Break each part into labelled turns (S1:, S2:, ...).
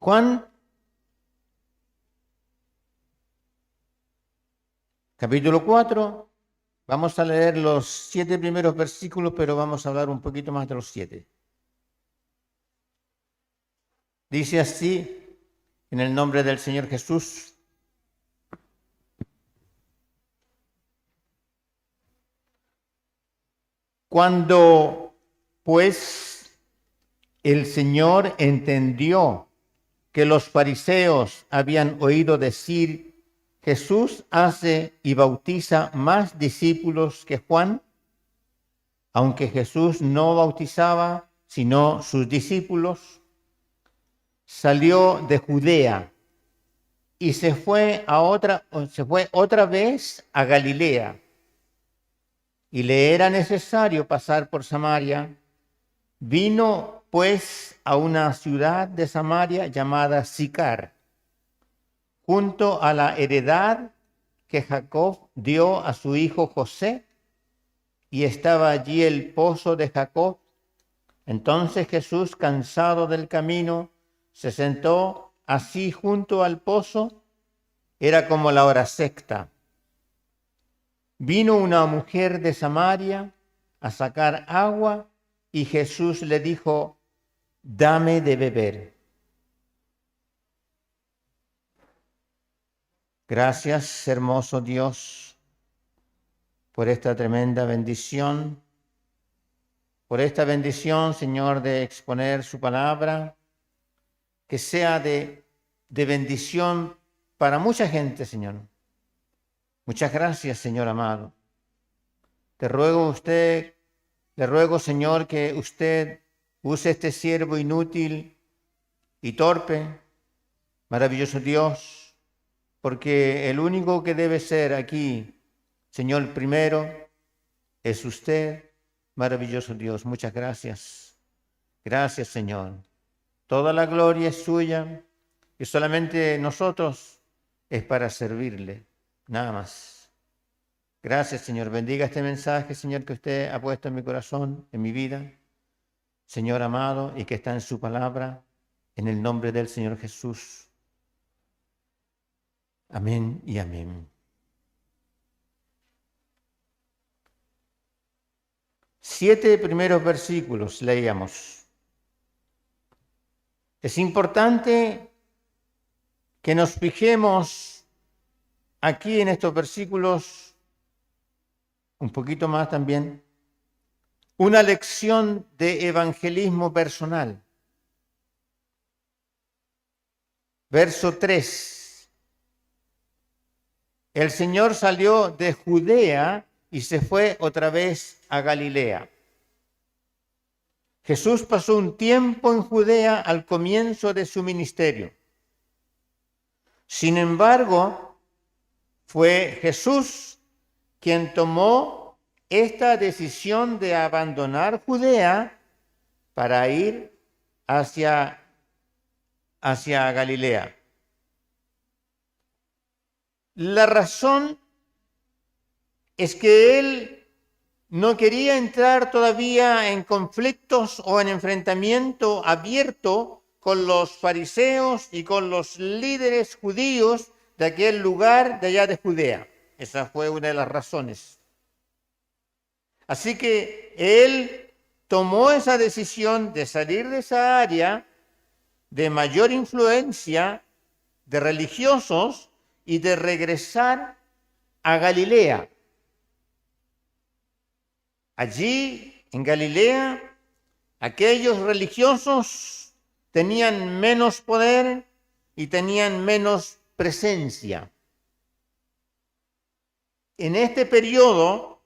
S1: Juan, capítulo 4, vamos a leer los 7 primeros versículos, pero vamos a hablar un poquito más de los 7. Dice así, en el nombre del Señor Jesús: cuando pues el Señor entendió que los fariseos habían oído decir: Jesús hace y bautiza más discípulos que Juan, aunque Jesús no bautizaba sino sus discípulos, salió de Judea y se fue otra vez a Galilea. Y le era necesario pasar por Samaria. Vino pues a una ciudad de Samaria llamada Sicar, junto a la heredad que Jacob dio a su hijo José, y estaba allí el pozo de Jacob. Entonces Jesús, cansado del camino, se sentó así junto al pozo. Era como la hora sexta. Vino una mujer de Samaria a sacar agua, y Jesús le dijo: dame de beber. Gracias, hermoso Dios, por esta tremenda bendición, por esta bendición, Señor, de exponer su palabra, que sea de bendición para mucha gente, Señor. Muchas gracias, Señor amado. Le ruego, Señor, que usted use este siervo inútil y torpe, maravilloso Dios, porque el único que debe ser aquí, Señor, primero, es usted, maravilloso Dios. Muchas gracias. Gracias, Señor. Toda la gloria es suya y solamente nosotros es para servirle, nada más. Gracias, Señor. Bendiga este mensaje, Señor, que usted ha puesto en mi corazón, en mi vida, Señor amado, y que está en su palabra, en el nombre del Señor Jesús. Amén y amén. Siete primeros versículos leíamos. Es importante que nos fijemos aquí en estos versículos, un poquito más también, una lección de evangelismo personal. Verso 3. El Señor salió de Judea y se fue otra vez a Galilea. Jesús pasó un tiempo en Judea al comienzo de su ministerio. Sin embargo, fue Jesús quien tomó esta decisión de abandonar Judea para ir hacia Galilea. La razón es que él no quería entrar todavía en conflictos o en enfrentamiento abierto con los fariseos y con los líderes judíos de aquel lugar de allá de Judea. Esa fue una de las razones. Así que él tomó esa decisión de salir de esa área de mayor influencia de religiosos y de regresar a Galilea. Allí, en Galilea, aquellos religiosos tenían menos poder y tenían menos presencia. En este periodo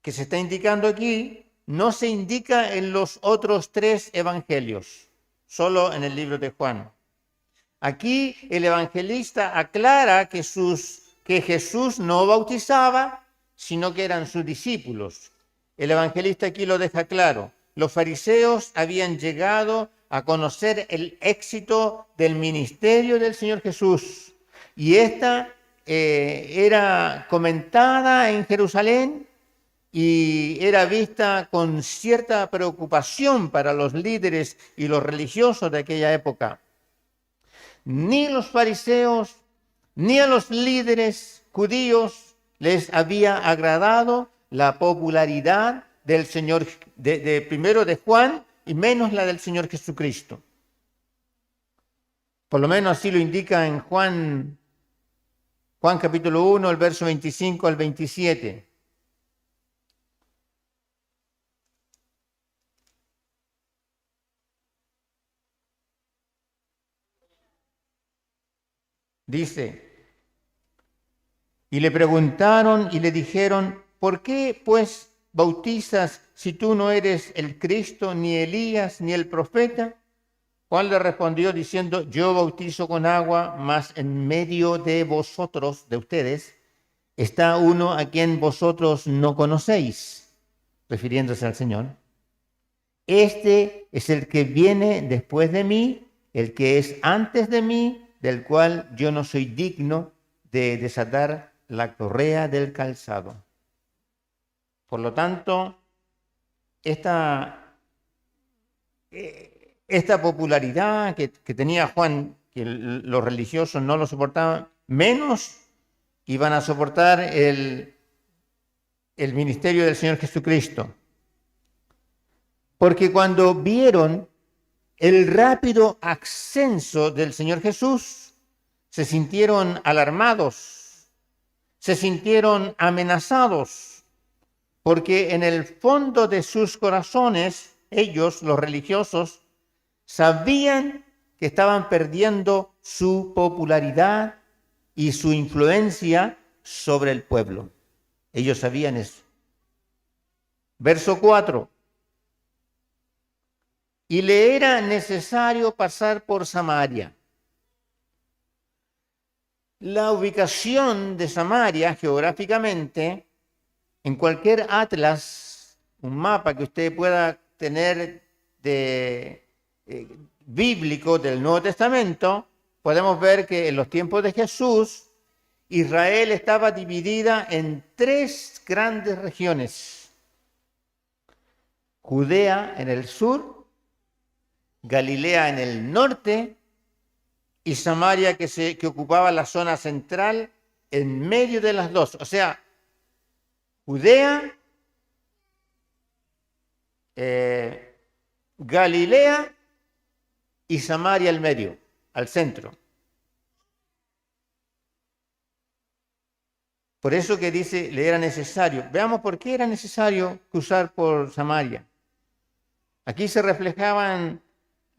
S1: que se está indicando aquí, no se indica en los otros 3 evangelios, solo en el libro de Juan. Aquí el evangelista aclara que Jesús no bautizaba, sino que eran sus discípulos. El evangelista aquí lo deja claro. Los fariseos habían llegado a conocer el éxito del ministerio del Señor Jesús, y esta era comentada en Jerusalén y era vista con cierta preocupación para los líderes y los religiosos de aquella época. Ni los fariseos ni a los líderes judíos les había agradado la popularidad del Señor, primero de Juan y menos la del Señor Jesucristo. Por lo menos así lo indica en Juan capítulo 1, el verso 25 al 27. Dice, y le preguntaron y le dijeron, ¿por qué pues bautizas si tú no eres el Cristo, ni Elías, ni el profeta? Juan le respondió diciendo, yo bautizo con agua, mas en medio de vosotros, de ustedes, está uno a quien vosotros no conocéis, refiriéndose al Señor. Este es el que viene después de mí, el que es antes de mí, del cual yo no soy digno de desatar la correa del calzado. Por lo tanto, esta popularidad que tenía Juan, que los religiosos no lo soportaban, menos iban a soportar el ministerio del Señor Jesucristo. Porque cuando vieron el rápido ascenso del Señor Jesús, se sintieron alarmados, se sintieron amenazados, porque en el fondo de sus corazones, ellos, los religiosos, sabían que estaban perdiendo su popularidad y su influencia sobre el pueblo. Ellos sabían eso. Verso 4. Y le era necesario pasar por Samaria. La ubicación de Samaria geográficamente, en cualquier atlas, un mapa que usted pueda tener bíblico del Nuevo Testamento, podemos ver que en los tiempos de Jesús, Israel estaba dividida en 3 grandes regiones. Judea en el sur, Galilea en el norte y Samaria que ocupaba la zona central en medio de las dos. O sea, Judea, Galilea y Samaria al medio, al centro. Por eso que dice, le era necesario. Veamos por qué era necesario cruzar por Samaria. Aquí se reflejaban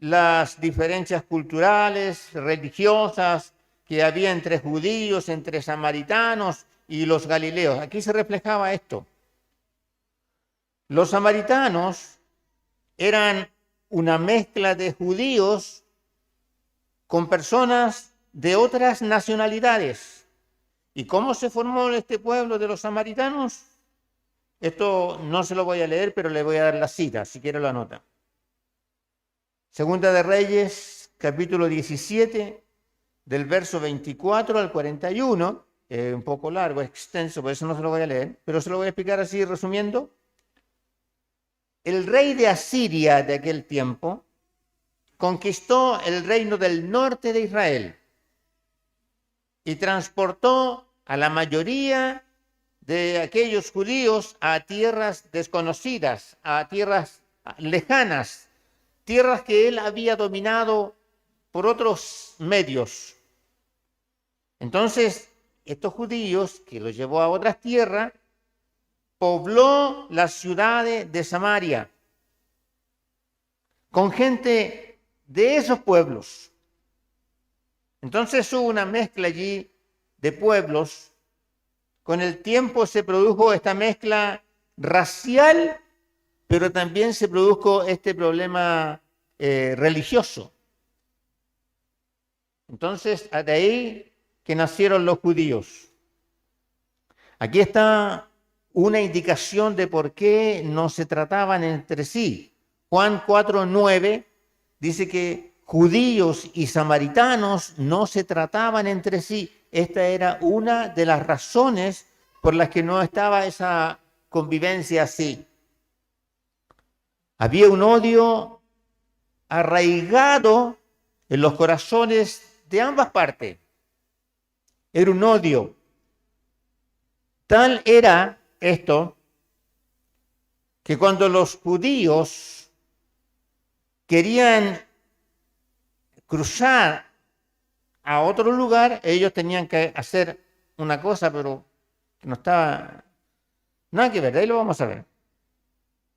S1: las diferencias culturales, religiosas que había entre judíos, entre samaritanos y los galileos. Aquí se reflejaba esto. Los samaritanos eran una mezcla de judíos con personas de otras nacionalidades. ¿Y cómo se formó este pueblo de los samaritanos? Esto no se lo voy a leer, pero le voy a dar la cita, si quiere lo anota. Segunda de Reyes, capítulo 17, del verso 24 al 41, un poco largo, extenso, por eso no se lo voy a leer, pero se lo voy a explicar así resumiendo. El rey de Asiria de aquel tiempo conquistó el reino del norte de Israel y transportó a la mayoría de aquellos judíos a tierras desconocidas, a tierras lejanas, tierras que él había dominado por otros medios. Entonces, estos judíos que los llevó a otras tierras, pobló las ciudades de Samaria con gente de esos pueblos. Entonces hubo una mezcla allí de pueblos. Con el tiempo se produjo esta mezcla racial, pero también se produjo este problema religioso. Entonces, de ahí que nacieron los judíos. Aquí está una indicación de por qué no se trataban entre sí. Juan 4:9 dice que judíos y samaritanos no se trataban entre sí. Esta era una de las razones por las que no estaba esa convivencia así. Había un odio arraigado en los corazones de ambas partes. Era un odio. Tal era esto que cuando los judíos querían cruzar a otro lugar, ellos tenían que hacer una cosa, pero que no estaba nada que ver, ahí lo vamos a ver.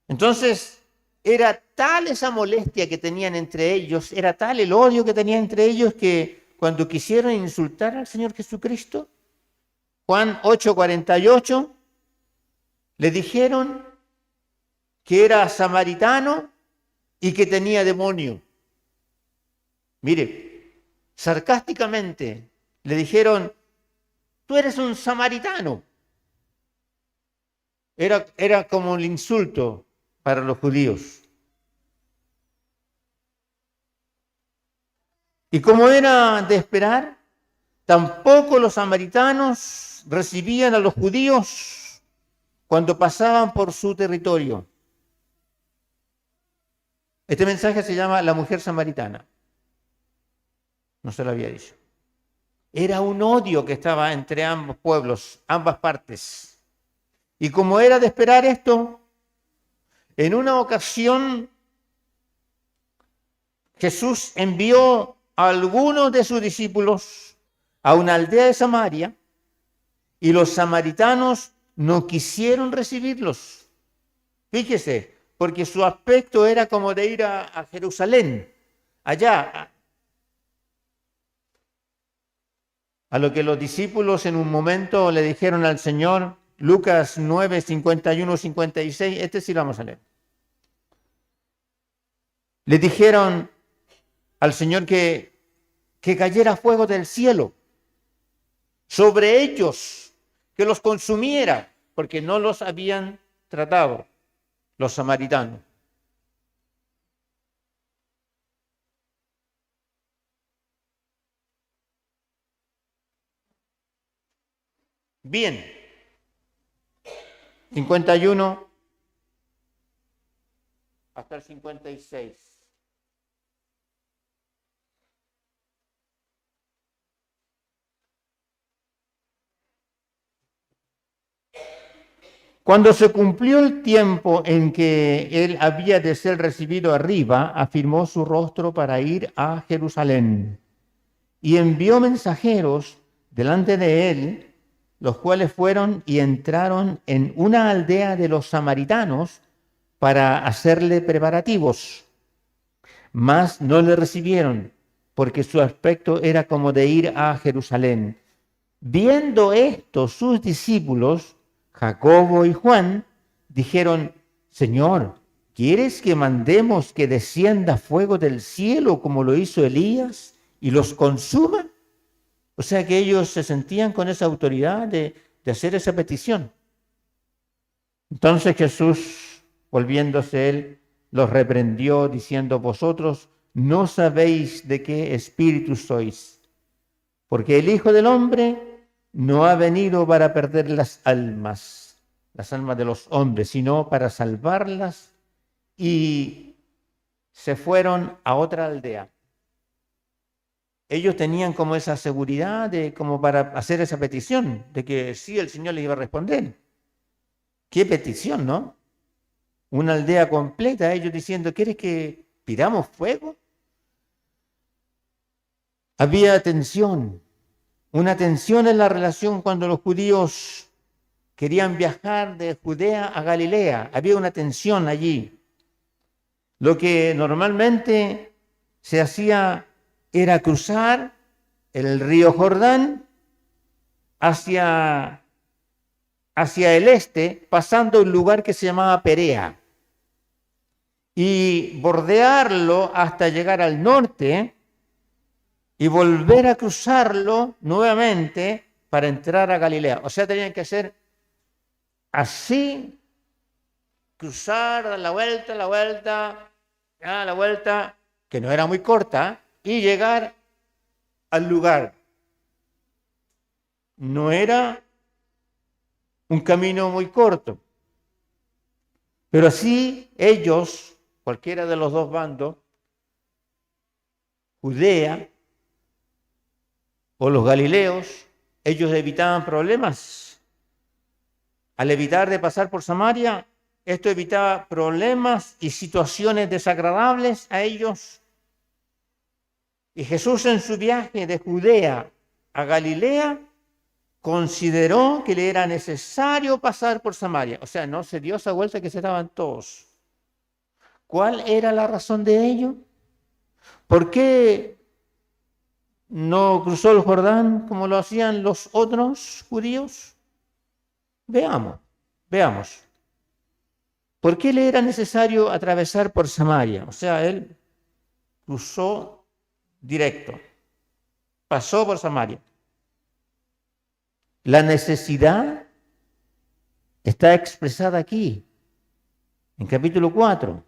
S1: Entonces, era tal esa molestia que tenían entre ellos, era tal el odio que tenían entre ellos, que cuando quisieron insultar al Señor Jesucristo, Juan 8:48, le dijeron que era samaritano y que tenía demonio. Mire, sarcásticamente le dijeron, tú eres un samaritano. Era como el insulto para los judíos. Y como era de esperar, tampoco los samaritanos recibían a los judíos cuando pasaban por su territorio. Este mensaje se llama La mujer samaritana. No se lo había dicho. Era un odio que estaba entre ambos pueblos, ambas partes. Y como era de esperar esto, en una ocasión Jesús envió a algunos de sus discípulos a una aldea de Samaria y los samaritanos no quisieron recibirlos. Fíjese, porque su aspecto era como de ir a Jerusalén, allá. A lo que los discípulos en un momento le dijeron al Señor, Lucas 9, 51, 56, este sí lo vamos a leer. Le dijeron al Señor que cayera fuego del cielo sobre ellos, que los consumiera, porque no los habían tratado los samaritanos. Bien, 51 hasta el 56. Cuando se cumplió el tiempo en que él había de ser recibido arriba, afirmó su rostro para ir a Jerusalén y envió mensajeros delante de él, los cuales fueron y entraron en una aldea de los samaritanos para hacerle preparativos. Mas no le recibieron, porque su aspecto era como de ir a Jerusalén. Viendo esto, sus discípulos, Jacobo y Juan, dijeron, Señor, ¿quieres que mandemos que descienda fuego del cielo como lo hizo Elías y los consuma? O sea que ellos se sentían con esa autoridad de hacer esa petición. Entonces Jesús, volviéndose él, los reprendió diciendo, vosotros no sabéis de qué espíritu sois, porque el Hijo del Hombre no ha venido para perder las almas de los hombres, sino para salvarlas. Y se fueron a otra aldea. Ellos tenían como esa seguridad de como para hacer esa petición, de que sí, el Señor les iba a responder. ¿Qué petición, no? Una aldea completa, ellos diciendo, ¿quieres que pidamos fuego? Había tensión, una tensión en la relación cuando los judíos querían viajar de Judea a Galilea. Había una tensión allí. Lo que normalmente se hacía era cruzar el río Jordán hacia el este, pasando un lugar que se llamaba Perea, y bordearlo hasta llegar al norte y volver a cruzarlo nuevamente para entrar a Galilea. O sea, tenían que hacer así, cruzar, dar la vuelta, que no era muy corta, y llegar al lugar. No era un camino muy corto. Pero así ellos, cualquiera de los dos bandos, Judea o los galileos, ellos evitaban problemas. Al evitar de pasar por Samaria, esto evitaba problemas y situaciones desagradables a ellos. Y Jesús en su viaje de Judea a Galilea consideró que le era necesario pasar por Samaria. O sea, no se dio esa vuelta que se daban todos. ¿Cuál era la razón de ello? ¿Por qué no cruzó el Jordán como lo hacían los otros judíos? Veamos. ¿Por qué le era necesario atravesar por Samaria? O sea, él cruzó directo, pasó por Samaria. La necesidad está expresada aquí, en capítulo 4.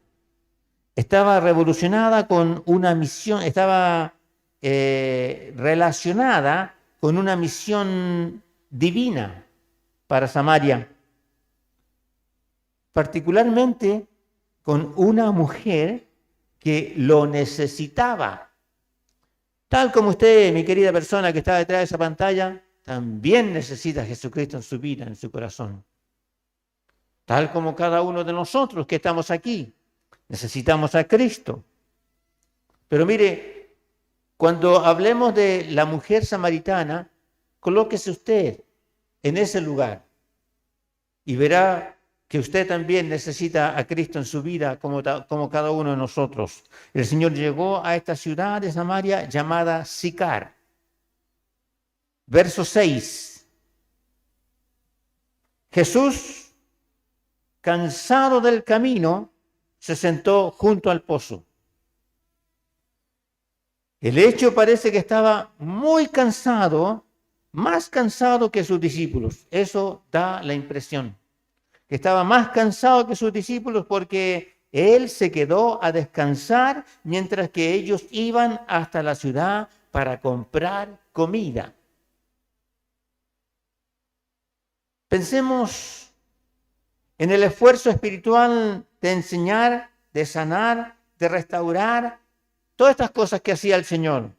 S1: Estaba revolucionada con una misión, estaba relacionada con una misión divina para Samaria, particularmente con una mujer que lo necesitaba. Tal como usted, mi querida persona que está detrás de esa pantalla, también necesita a Jesucristo en su vida, en su corazón. Tal como cada uno de nosotros que estamos aquí, necesitamos a Cristo. Pero mire, cuando hablemos de la mujer samaritana, colóquese usted en ese lugar y verá que usted también necesita a Cristo en su vida como cada uno de nosotros. El Señor llegó a esta ciudad de Samaria llamada Sicar. Verso 6. Jesús, cansado del camino, se sentó junto al pozo. El hecho parece que estaba muy cansado, más cansado que sus discípulos. Eso da la impresión. Que estaba más cansado que sus discípulos porque él se quedó a descansar mientras que ellos iban hasta la ciudad para comprar comida. Pensemos en el esfuerzo espiritual de enseñar, de sanar, de restaurar, todas estas cosas que hacía el Señor.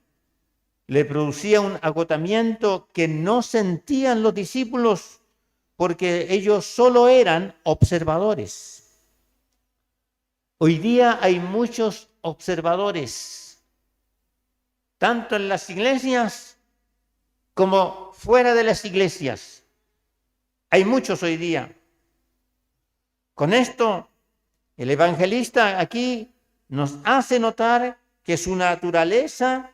S1: Le producía un agotamiento que no sentían los discípulos porque ellos solo eran observadores. Hoy día hay muchos observadores, tanto en las iglesias como fuera de las iglesias. Hay muchos hoy día. Con esto, el evangelista aquí nos hace notar que su naturaleza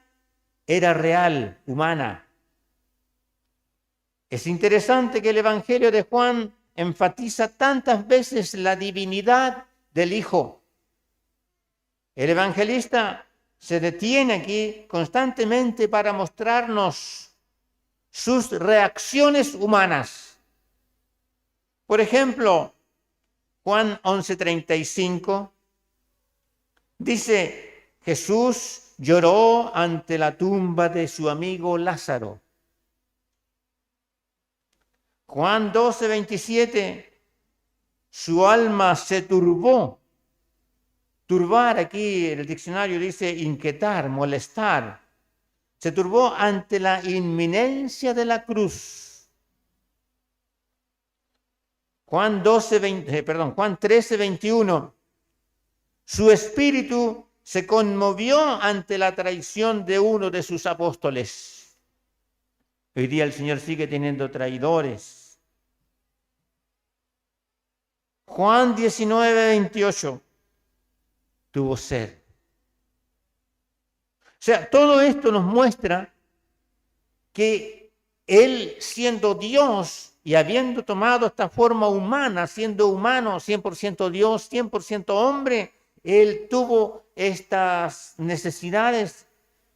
S1: era real, humana. Es interesante que el Evangelio de Juan enfatiza tantas veces la divinidad del Hijo. El evangelista se detiene aquí constantemente para mostrarnos sus reacciones humanas. Por ejemplo, Juan 11:35 dice, Jesús lloró ante la tumba de su amigo Lázaro. Juan 12:27, su alma se turbó. Turbar aquí el diccionario dice inquietar, molestar. Se turbó ante la inminencia de la cruz. Juan 13:21, su espíritu se conmovió ante la traición de uno de sus apóstoles. Hoy día el Señor sigue teniendo traidores. Juan 19:28, tuvo sed. O sea, todo esto nos muestra que Él, siendo Dios y habiendo tomado esta forma humana, siendo humano, 100% Dios, 100% hombre, Él tuvo estas necesidades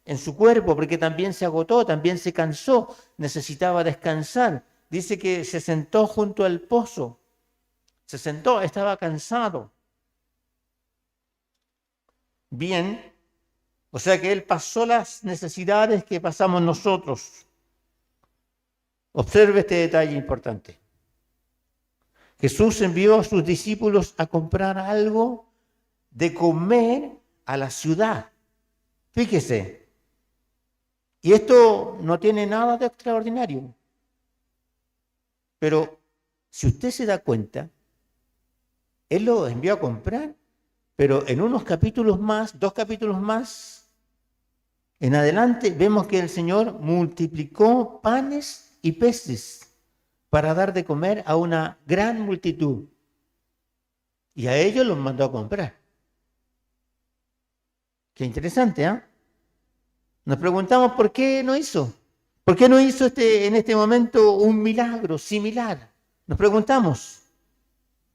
S1: en su cuerpo, porque también se agotó, también se cansó, necesitaba descansar. Dice que se sentó junto al pozo, se sentó, estaba cansado. Bien, o sea que Él pasó las necesidades que pasamos nosotros. Observe este detalle importante. Jesús envió a sus discípulos a comprar algo de comer a la ciudad. Fíjese, y esto no tiene nada de extraordinario. Pero si usted se da cuenta, Él lo envió a comprar, pero en unos capítulos más, 2 capítulos más, en adelante vemos que el Señor multiplicó panes y peces para dar de comer a una gran multitud. Y a ellos los mandó a comprar. Qué interesante, ¿eh? Nos preguntamos por qué no hizo. ¿Por qué no hizo en este momento un milagro similar? Nos preguntamos.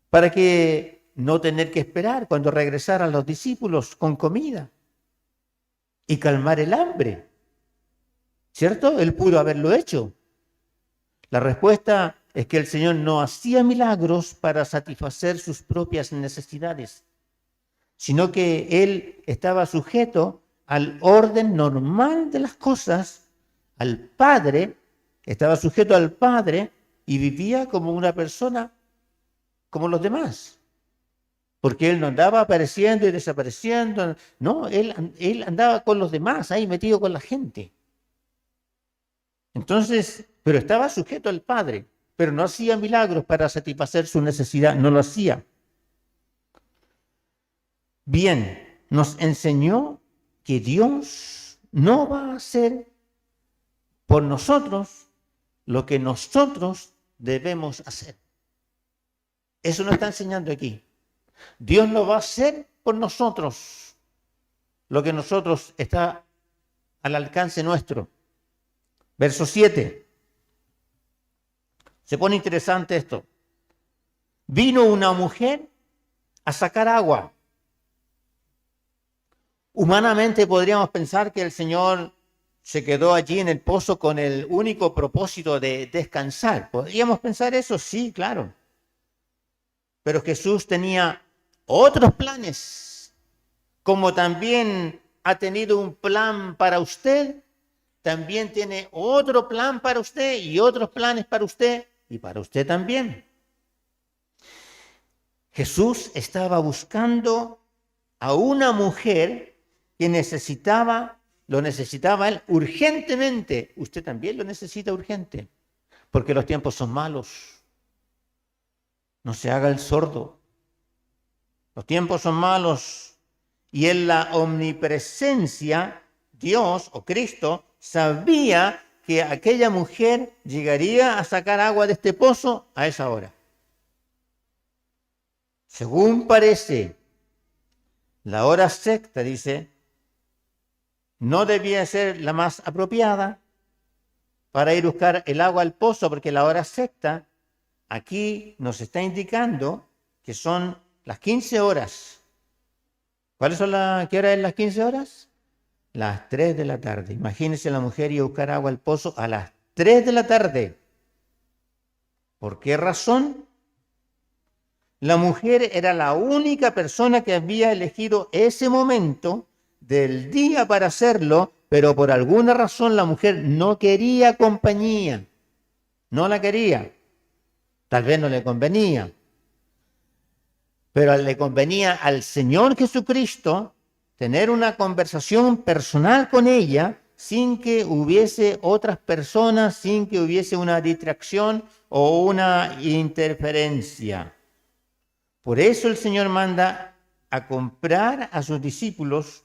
S1: Para que no tener que esperar cuando regresaran los discípulos con comida y calmar el hambre. ¿Cierto? Él pudo haberlo hecho. La respuesta es que el Señor no hacía milagros para satisfacer sus propias necesidades, sino que Él estaba sujeto al orden normal de las cosas, al Padre, estaba sujeto al Padre y vivía como una persona como los demás. Porque Él no andaba apareciendo y desapareciendo, no, Él andaba con los demás, ahí metido con la gente. Entonces, pero estaba sujeto al Padre, pero no hacía milagros para satisfacer su necesidad, no lo hacía. Bien, nos enseñó que Dios no va a hacer por nosotros lo que nosotros debemos hacer. Eso nos está enseñando aquí. Dios no va a hacer por nosotros lo que nosotros está al alcance nuestro. Verso 7. Se pone interesante esto. Vino una mujer a sacar agua. Humanamente podríamos pensar que el Señor se quedó allí en el pozo con el único propósito de descansar. ¿Podríamos pensar eso? Sí, claro. Pero Jesús tenía otros planes, como también ha tenido un plan para usted, también tiene otro plan para usted y otros planes para usted y para usted también. Jesús estaba buscando a una mujer que lo necesitaba él urgentemente. Usted también lo necesita urgente, porque los tiempos son malos. No se haga el sordo. Los tiempos son malos y en la omnipresencia, Dios o Cristo sabía que aquella mujer llegaría a sacar agua de este pozo a esa hora. Según parece, la hora sexta, dice, no debía ser la más apropiada para ir a buscar el agua al pozo, porque la hora sexta aquí nos está indicando que son las 15 horas. ¿Qué hora es las 15 horas? Las 3 de la tarde. Imagínense la mujer ir a buscar agua al pozo a las 3 de la tarde. ¿Por qué razón? La mujer era la única persona que había elegido ese momento del día para hacerlo, pero por alguna razón la mujer no quería compañía. No la quería. Tal vez no le convenía. Pero le convenía al Señor Jesucristo tener una conversación personal con ella sin que hubiese otras personas, sin que hubiese una distracción o una interferencia. Por eso el Señor manda a comprar a sus discípulos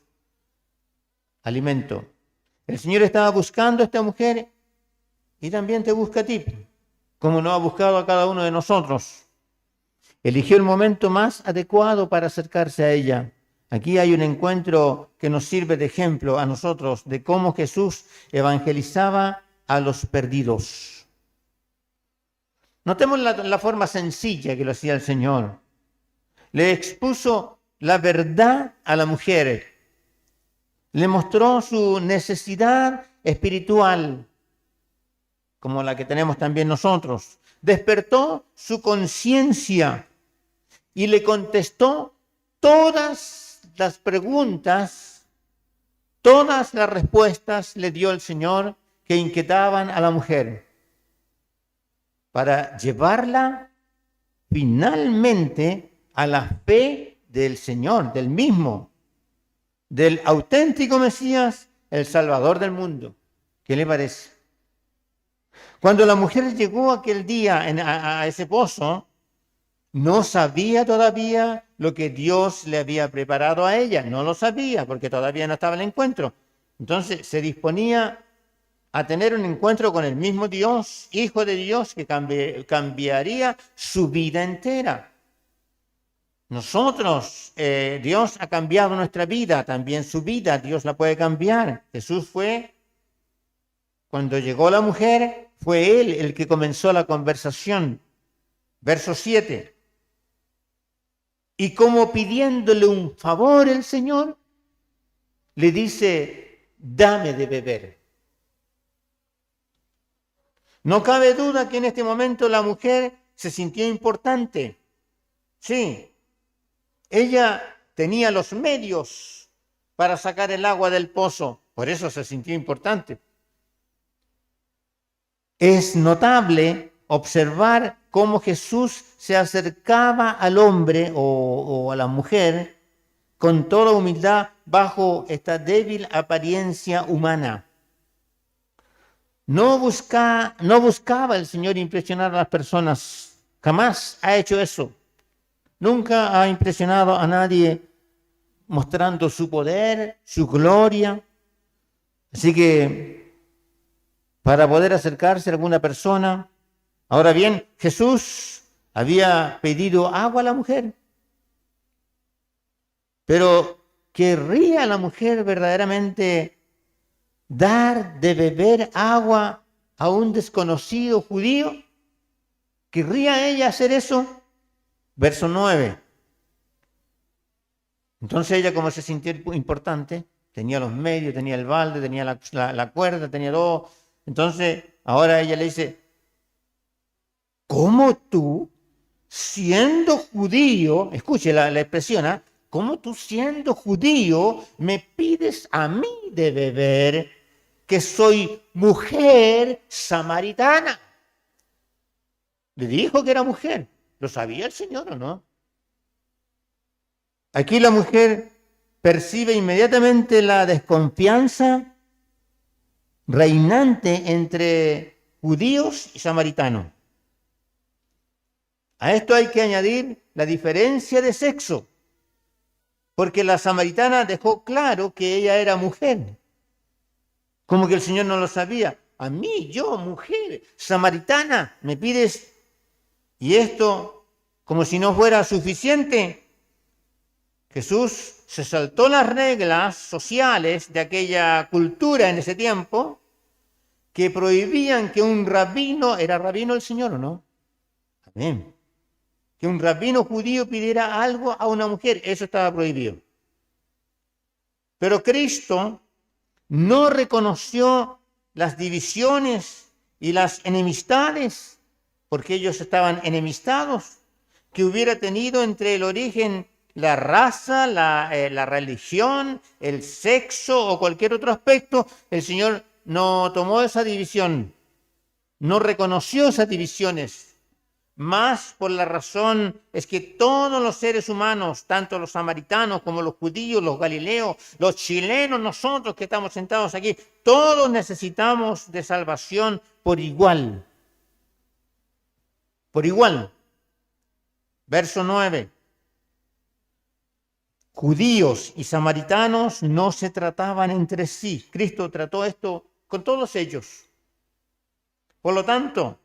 S1: alimento. El Señor estaba buscando a esta mujer y también te busca a ti, como nos ha buscado a cada uno de nosotros. Eligió el momento más adecuado para acercarse a ella. Aquí hay un encuentro que nos sirve de ejemplo a nosotros de cómo Jesús evangelizaba a los perdidos. Notemos la forma sencilla que lo hacía el Señor. Le expuso la verdad a la mujer. Le mostró su necesidad espiritual, como la que tenemos también nosotros. Despertó su conciencia y le contestó todas las preguntas, todas las respuestas le dio el Señor que inquietaban a la mujer para llevarla finalmente a la fe del Señor, del mismo, del auténtico Mesías, el Salvador del mundo. ¿Qué le parece? Cuando la mujer llegó aquel día a ese pozo, no sabía todavía lo que Dios le había preparado a ella. No lo sabía porque todavía no estaba el encuentro. Entonces se disponía a tener un encuentro con el mismo Dios, Hijo de Dios, que cambiaría su vida entera. Nosotros, Dios ha cambiado nuestra vida, también su vida, Dios la puede cambiar. Jesús fue, cuando llegó la mujer, fue Él el que comenzó la conversación. Verso 7. Y como pidiéndole un favor el Señor, le dice, dame de beber. No cabe duda que en este momento la mujer se sintió importante. Sí, ella tenía los medios para sacar el agua del pozo, por eso se sintió importante. Es notable observar cómo Jesús se acercaba al hombre o a la mujer con toda humildad bajo esta débil apariencia humana. No buscaba el Señor impresionar a las personas, jamás ha hecho eso. Nunca ha impresionado a nadie mostrando su poder, su gloria. Así que para poder acercarse a alguna persona. Ahora bien, Jesús había pedido agua a la mujer, pero ¿querría la mujer verdaderamente dar de beber agua a un desconocido judío? ¿Querría ella hacer eso? Verso 9. Entonces ella, como se sintió importante, tenía los medios, tenía el balde, tenía la cuerda, tenía todo. Entonces ahora ella le dice, ¿cómo tú, siendo judío, escuche la expresión, ¿eh? ¿Cómo tú siendo judío me pides a mí de beber, que soy mujer samaritana? Le dijo que era mujer. ¿Lo sabía el Señor o no? Aquí la mujer percibe inmediatamente la desconfianza reinante entre judíos y samaritanos. A esto hay que añadir la diferencia de sexo, porque la samaritana dejó claro que ella era mujer, como que el Señor no lo sabía. A mí, yo, mujer samaritana, me pides, y esto, como si no fuera suficiente, Jesús se saltó las reglas sociales de aquella cultura en ese tiempo, que prohibían que un rabino, ¿era rabino el Señor o no? Amén. Que un rabino judío pidiera algo a una mujer, eso estaba prohibido. Pero Cristo no reconoció las divisiones y las enemistades, porque ellos estaban enemistados, que hubiera tenido entre el origen, la raza, la religión, el sexo o cualquier otro aspecto. El Señor no tomó esa división, no reconoció esas divisiones. Más por la razón es que todos los seres humanos, tanto los samaritanos como los judíos, los galileos, los chilenos, nosotros que estamos sentados aquí, todos necesitamos de salvación por igual. Por igual. Verso 9. Judíos y samaritanos no se trataban entre sí. Cristo trató esto con todos ellos. Por lo tanto,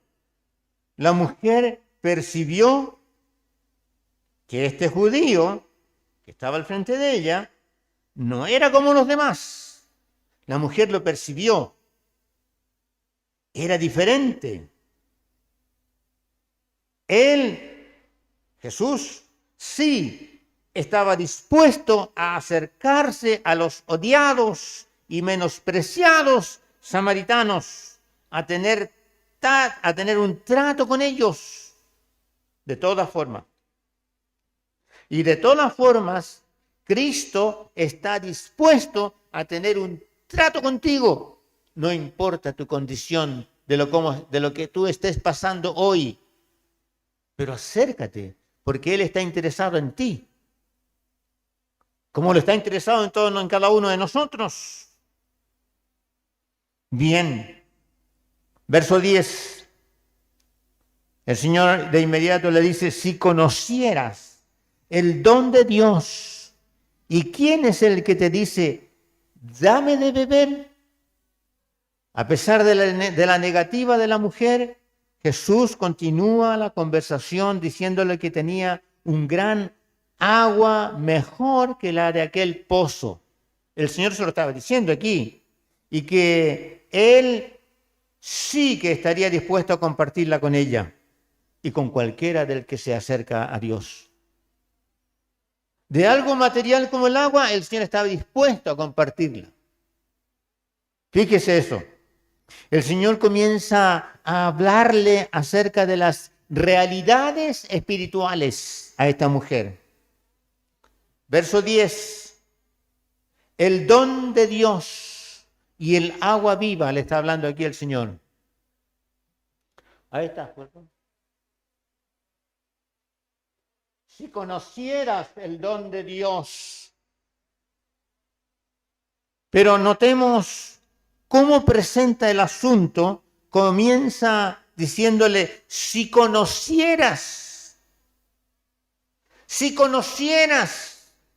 S1: la mujer percibió que este judío que estaba al frente de ella no era como los demás. La mujer lo percibió. Era diferente. Él, Jesús, sí estaba dispuesto a acercarse a los odiados y menospreciados samaritanos, a tener un trato con ellos, de todas formas. Y de todas formas, Cristo está dispuesto a tener un trato contigo, no importa tu condición, de lo que tú estés pasando hoy. pero acércate, porque Él está interesado en ti, como lo está interesado en cada uno de nosotros. Bien, verso 10. El Señor de inmediato le dice, si conocieras el don de Dios, ¿y quién es el que te dice, dame de beber? A pesar de la negativa de la mujer, Jesús continúa la conversación diciéndole que tenía un gran agua mejor que la de aquel pozo. El Señor se lo estaba diciendo aquí, y que Él sí que estaría dispuesto a compartirla con ella y con cualquiera del que se acerca a Dios. De algo material como el agua, el Señor estaba dispuesto a compartirla. Fíjese eso. El Señor comienza a hablarle acerca de las realidades espirituales a esta mujer. Verso 10. El don de Dios y el agua viva, le está hablando aquí el Señor. Ahí está, ¿cierto? Si conocieras el don de Dios. Pero notemos cómo presenta el asunto. Comienza diciéndole, si conocieras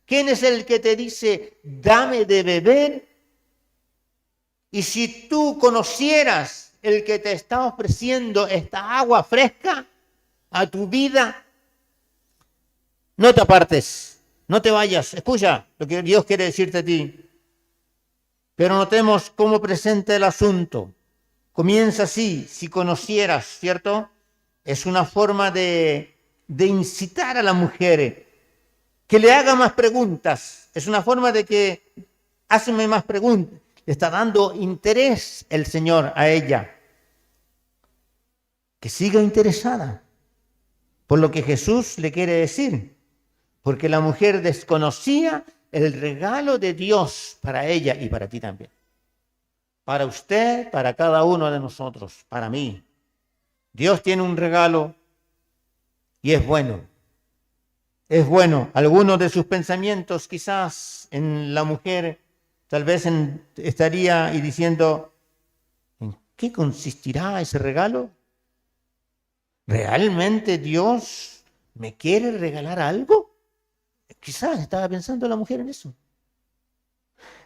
S1: quién es el que te dice, dame de beber. Y si tú conocieras el que te está ofreciendo esta agua fresca a tu vida, no te apartes, no te vayas. Escucha lo que Dios quiere decirte a ti. Pero notemos cómo presenta el asunto. Comienza así, si conocieras, ¿cierto? Es una forma de incitar a la mujer que le haga más preguntas. Es una forma de que, hazme más preguntas. Le está dando interés el Señor a ella. Que siga interesada por lo que Jesús le quiere decir. Porque la mujer desconocía el regalo de Dios para ella y para ti también. Para usted, para cada uno de nosotros, para mí. Dios tiene un regalo y es bueno. Es bueno. Algunos de sus pensamientos quizás en la mujer tal vez estaría y diciendo, ¿en qué consistirá ese regalo? ¿Realmente Dios me quiere regalar algo? Quizás estaba pensando la mujer en eso.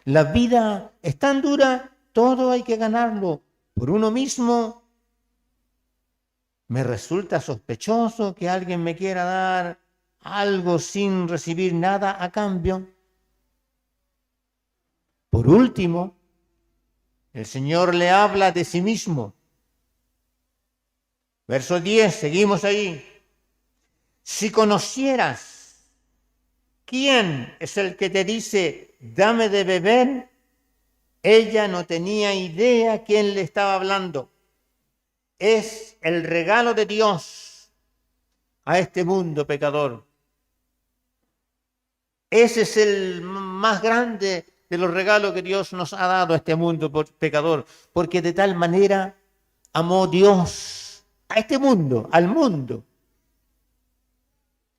S1: La vida es tan dura, todo hay que ganarlo por uno mismo. Me resulta sospechoso que alguien me quiera dar algo sin recibir nada a cambio. Por último, el Señor le habla de sí mismo. Verso 10, seguimos ahí. Si conocieras quién es el que te dice, dame de beber, ella no tenía idea quién le estaba hablando. Es el regalo de Dios a este mundo pecador. Ese es el más grande de los regalos que Dios nos ha dado a este mundo pecador, porque de tal manera amó Dios a este mundo, al mundo,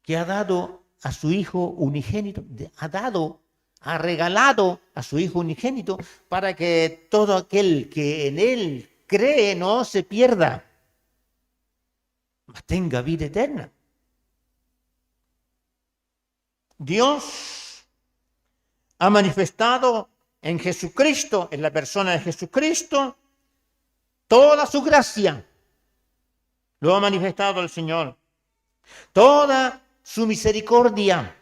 S1: que ha dado a su Hijo unigénito, ha regalado a su Hijo unigénito para que todo aquel que en Él cree no se pierda, mas tenga vida eterna. Dios ha manifestado en Jesucristo, en la persona de Jesucristo, toda su gracia. Lo ha manifestado el Señor. Toda su misericordia,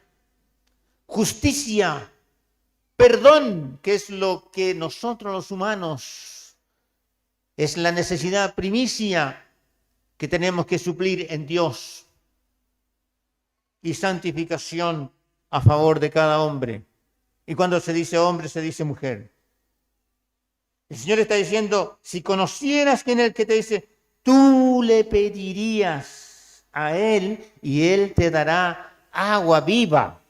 S1: justicia, perdón, que es lo que nosotros los humanos, es la necesidad primicia que tenemos que suplir en Dios. Y santificación a favor de cada hombre. Y cuando se dice hombre, se dice mujer. El Señor está diciendo, si conocieras quién es el que te dice, tú le pedirías a Él y Él te dará agua viva.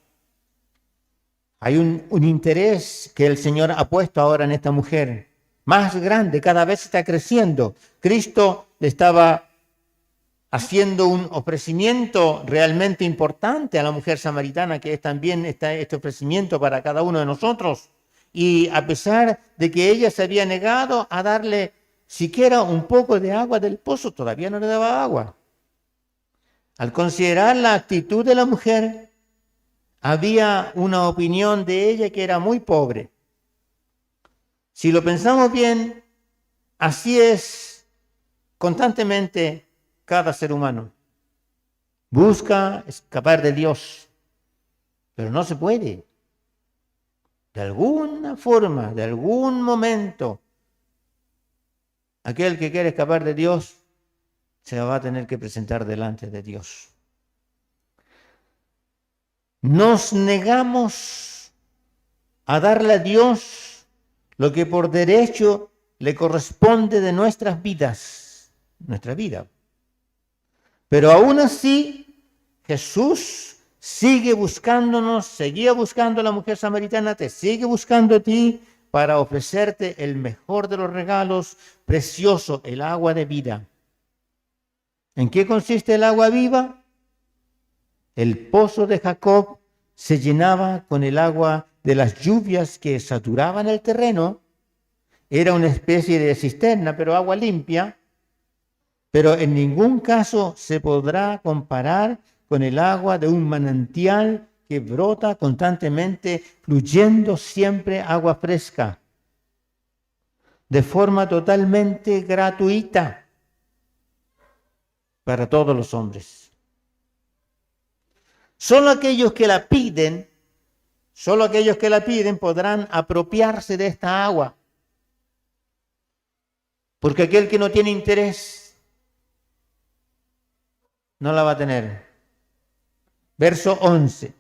S1: Hay un interés que el Señor ha puesto ahora en esta mujer, más grande, cada vez está creciendo. Cristo le estaba haciendo un ofrecimiento realmente importante a la mujer samaritana, que es también este ofrecimiento para cada uno de nosotros. Y a pesar de que ella se había negado a darle siquiera un poco de agua del pozo, todavía no le daba agua. Al considerar la actitud de la mujer, había una opinión de ella que era muy pobre. Si lo pensamos bien, así es constantemente cada ser humano. Busca escapar de Dios, pero no se puede. De alguna forma, de algún momento, aquel que quiere escapar de Dios se va a tener que presentar delante de Dios. Nos negamos a darle a Dios lo que por derecho le corresponde de nuestras vidas, nuestra vida. Pero aún así, Jesús sigue buscándonos, seguía buscando a la mujer samaritana, te sigue buscando a ti para ofrecerte el mejor de los regalos, precioso, el agua de vida. ¿En qué consiste el agua viva? El pozo de Jacob se llenaba con el agua de las lluvias que saturaban el terreno. Era una especie de cisterna, pero agua limpia. Pero en ningún caso se podrá comparar con el agua de un manantial que brota constantemente, fluyendo siempre agua fresca, de forma totalmente gratuita para todos los hombres. Solo aquellos que la piden podrán apropiarse de esta agua. Porque aquel que no tiene interés no la va a tener. Verso 11.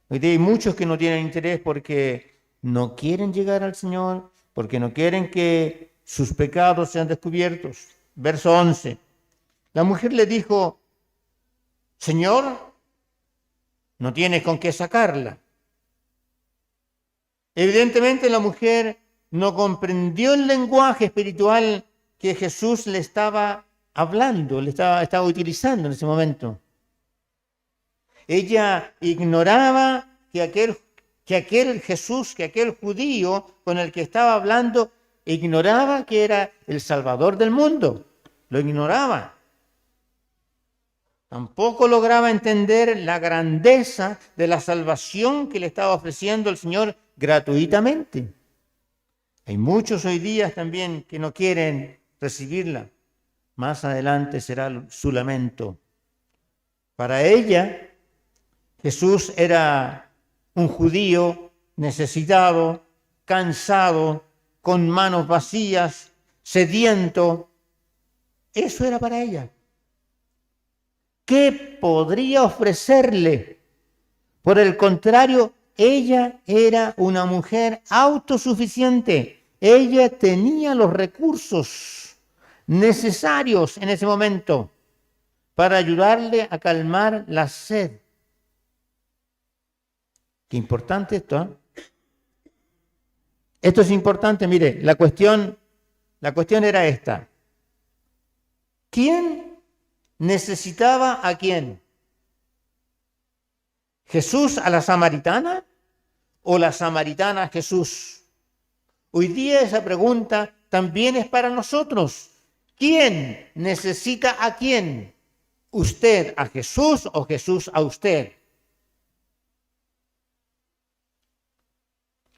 S1: Hoy día hay muchos que no tienen interés porque no quieren llegar al Señor, porque no quieren que sus pecados sean descubiertos. Verso 11. La mujer le dijo: Señor, no tienes con qué sacarla. Evidentemente la mujer no comprendió el lenguaje espiritual que Jesús le estaba hablando, le estaba utilizando en ese momento. Ella ignoraba que aquel Jesús, que aquel judío con el que estaba hablando, ignoraba que era el Salvador del mundo. Lo ignoraba. Tampoco lograba entender la grandeza de la salvación que le estaba ofreciendo el Señor gratuitamente. Hay muchos hoy día también que no quieren recibirla. Más adelante será su lamento. Para ella, Jesús era un judío necesitado, cansado, con manos vacías, sediento. Eso era para ella. ¿Qué podría ofrecerle? Por el contrario, ella era una mujer autosuficiente. Ella tenía los recursos necesarios en ese momento para ayudarle a calmar la sed. Qué importante esto, ¿eh? Esto es importante, mire, la cuestión era esta. ¿Quién necesitaba a quién? ¿Jesús a la samaritana o la samaritana a Jesús? Hoy día esa pregunta también es para nosotros. ¿Quién necesita a quién? ¿Usted a Jesús o Jesús a usted?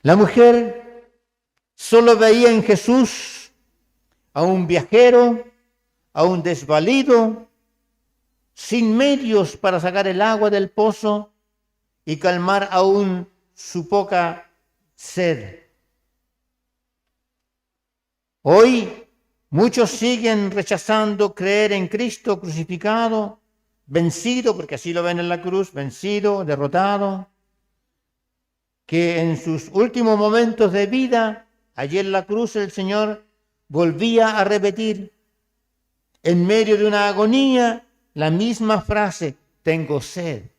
S1: La mujer solo veía en Jesús a un viajero, a un desvalido, sin medios para sacar el agua del pozo y calmar aún su poca sed. Hoy muchos siguen rechazando creer en Cristo crucificado, vencido, porque así lo ven en la cruz, vencido, derrotado, que en sus últimos momentos de vida, allí en la cruz el Señor volvía a repetir en medio de una agonía la misma frase: tengo sed.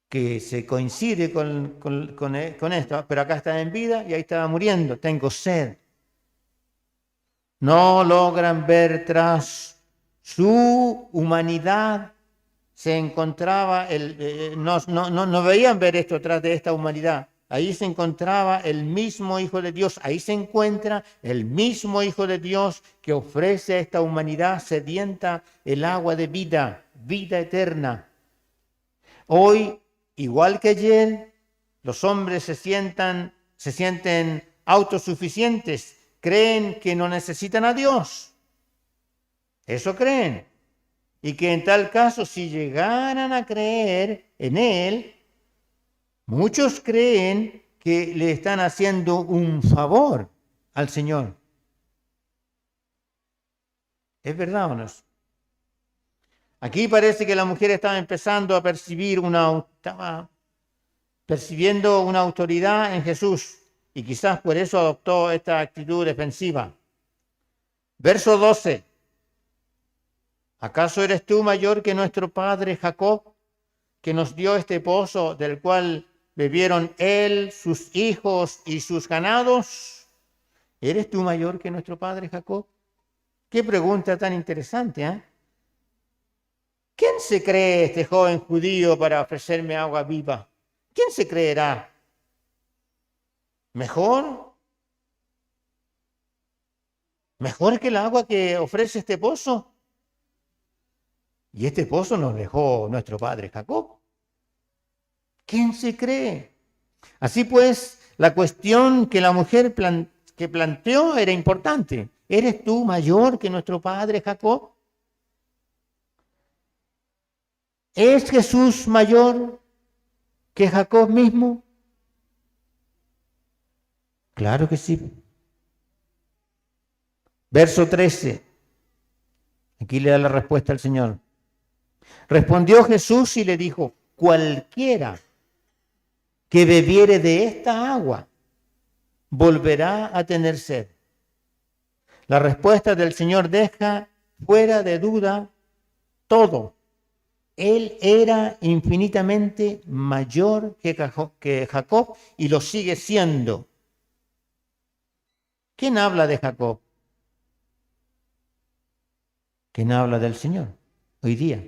S1: Que se coincide con esto, pero acá está en vida y ahí estaba muriendo, tengo sed. No logran ver tras su humanidad. Se encontraba, no veían ver esto tras de esta humanidad. Ahí se encontraba el mismo Hijo de Dios. Ahí se encuentra el mismo Hijo de Dios que ofrece a esta humanidad sedienta el agua de vida, vida eterna. Hoy, igual que ayer, los hombres se sienten autosuficientes, creen que no necesitan a Dios. Eso creen. Y que en tal caso, si llegaran a creer en Él, muchos creen que le están haciendo un favor al Señor. ¿Es verdad o no? Aquí parece que la mujer estaba empezando a estaba percibiendo una autoridad en Jesús y quizás por eso adoptó esta actitud defensiva. Verso 12. ¿Acaso eres tú mayor que nuestro padre Jacob, que nos dio este pozo del cual bebieron él, sus hijos y sus ganados? ¿Eres tú mayor que nuestro padre Jacob? Qué pregunta tan interesante, ¿eh? ¿Quién se cree este joven judío para ofrecerme agua viva? ¿Quién se creerá? ¿Mejor? ¿Mejor que el agua que ofrece este pozo? Y este pozo nos dejó nuestro padre Jacob. ¿Quién se cree? Así pues, la cuestión que la mujer que planteó era importante. ¿Eres tú mayor que nuestro padre Jacob? ¿Es Jesús mayor que Jacob mismo? Claro que sí. Verso 13. Aquí le da la respuesta al Señor. Respondió Jesús y le dijo: cualquiera que bebiere de esta agua volverá a tener sed. La respuesta del Señor deja fuera de duda todo. Él era infinitamente mayor que Jacob y lo sigue siendo. ¿Quién habla de Jacob? ¿Quién habla del Señor hoy día?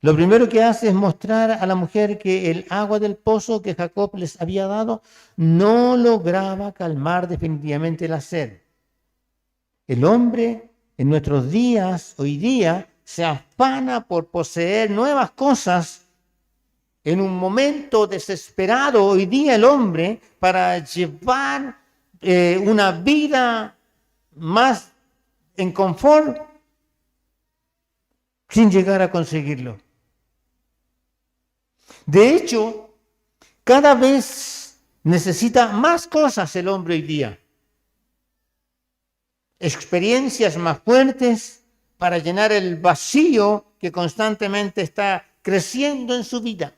S1: Lo primero que hace es mostrar a la mujer que el agua del pozo que Jacob les había dado no lograba calmar definitivamente la sed. El hombre en nuestros días, hoy día, se afana por poseer nuevas cosas. En un momento desesperado, hoy día el hombre, para llevar una vida más en confort, sin llegar a conseguirlo. De hecho, cada vez necesita más cosas el hombre hoy día. Experiencias más fuertes para llenar el vacío que constantemente está creciendo en su vida.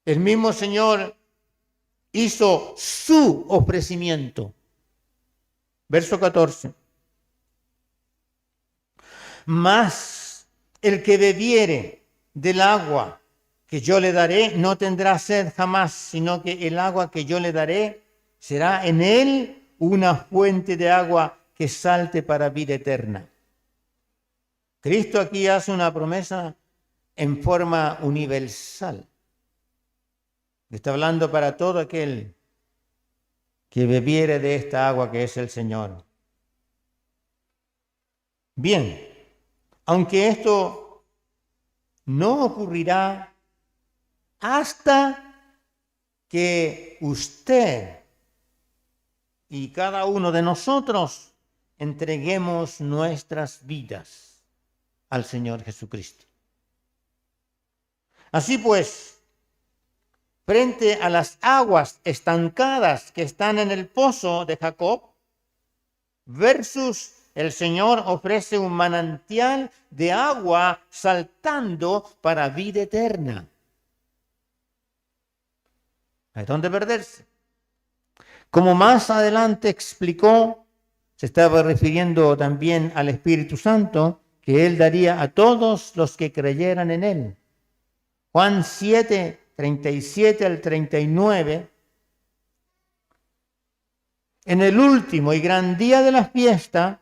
S1: El mismo Señor hizo su ofrecimiento. Verso 14. Mas el que bebiere del agua que yo le daré no tendrá sed jamás, sino que el agua que yo le daré será en él una fuente de agua que salte para vida eterna. Cristo aquí hace una promesa en forma universal. Está hablando para todo aquel que bebiere de esta agua que es el Señor. Bien, aunque esto no ocurrirá hasta que usted y cada uno de nosotros entreguemos nuestras vidas al Señor Jesucristo. Así pues, frente a las aguas estancadas que están en el pozo de Jacob, versus el Señor ofrece un manantial de agua saltando para vida eterna. ¿Hay dónde perderse? Como más adelante explicó, se estaba refiriendo también al Espíritu Santo, que Él daría a todos los que creyeran en Él. Juan 7, 37 al 39, En el último y gran día de la fiesta,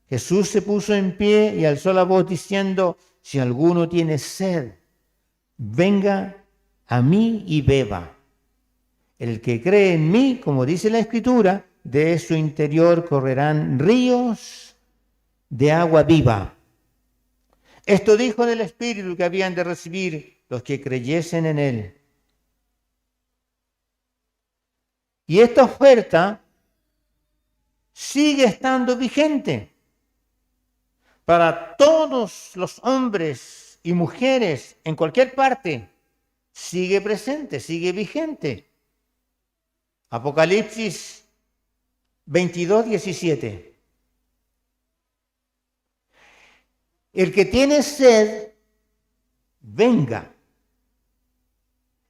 S1: Jesús se puso en pie y alzó la voz diciendo: si alguno tiene sed, venga a mí y beba. El que cree en mí, como dice la Escritura, de su interior correrán ríos de agua viva. Esto dijo del Espíritu que habían de recibir los que creyesen en él. Y esta oferta sigue estando vigente para todos los hombres y mujeres en cualquier parte. Sigue presente, sigue vigente. Apocalipsis 22:17. El que tiene sed, venga.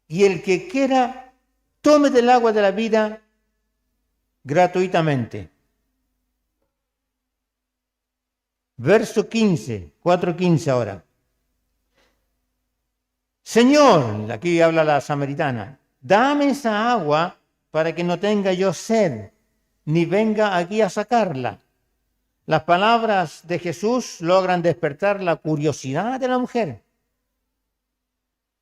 S1: Y el que quiera, tome del agua de la vida gratuitamente. Verso 15, 4:15 ahora. Señor, aquí habla la samaritana, dame esa agua para que no tenga yo sed, ni venga aquí a sacarla. Las palabras de Jesús logran despertar la curiosidad de la mujer,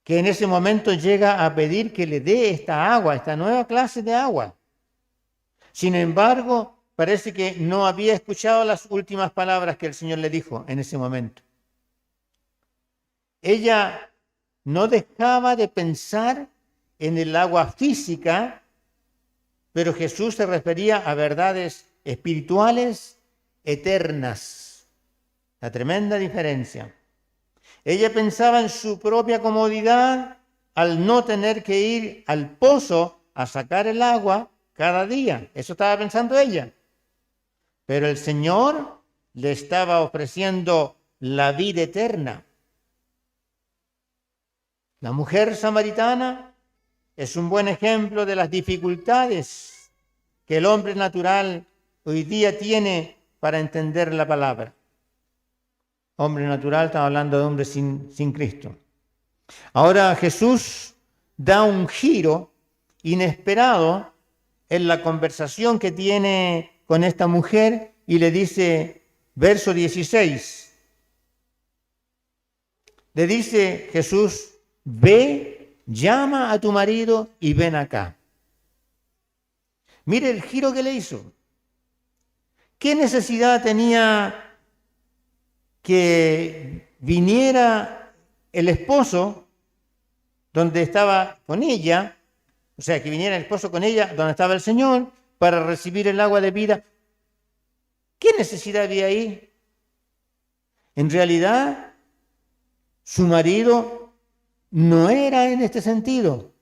S1: que en ese momento llega a pedir que le dé esta agua, esta nueva clase de agua. Sin embargo, parece que no había escuchado las últimas palabras que el Señor le dijo en ese momento. Ella no dejaba de pensar en el agua física, pero Jesús se refería a verdades espirituales eternas. La tremenda diferencia. Ella pensaba en su propia comodidad al no tener que ir al pozo a sacar el agua cada día. Eso estaba pensando ella. Pero el Señor le estaba ofreciendo la vida eterna. La mujer samaritana es un buen ejemplo de las dificultades que el hombre natural hoy día tiene para entender la palabra. Hombre natural, estamos hablando de hombre sin Cristo. Ahora Jesús da un giro inesperado en la conversación que tiene con esta mujer y le dice, verso 16, le dice Jesús, ve, llama a tu marido y ven acá. Mire el giro que le hizo. ¿Qué necesidad tenía que viniera el esposo donde estaba con ella, o sea, que viniera el esposo con ella donde estaba el Señor para recibir el agua de vida? ¿Qué necesidad había ahí? En realidad, su marido no era en este sentido,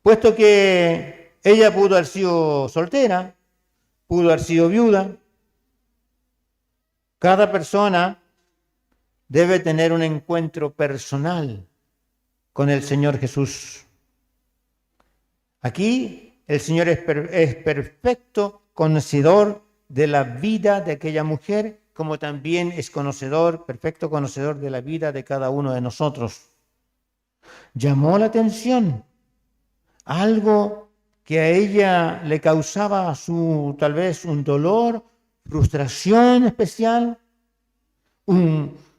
S1: puesto que ella pudo haber sido soltera, pudo haber sido viuda. Cada persona debe tener un encuentro personal con el Señor Jesús. Aquí el Señor es perfecto conocedor de la vida de aquella mujer, como también es perfecto conocedor de la vida de cada uno de nosotros. Llamó la atención algo que a ella le causaba tal vez un dolor, frustración especial,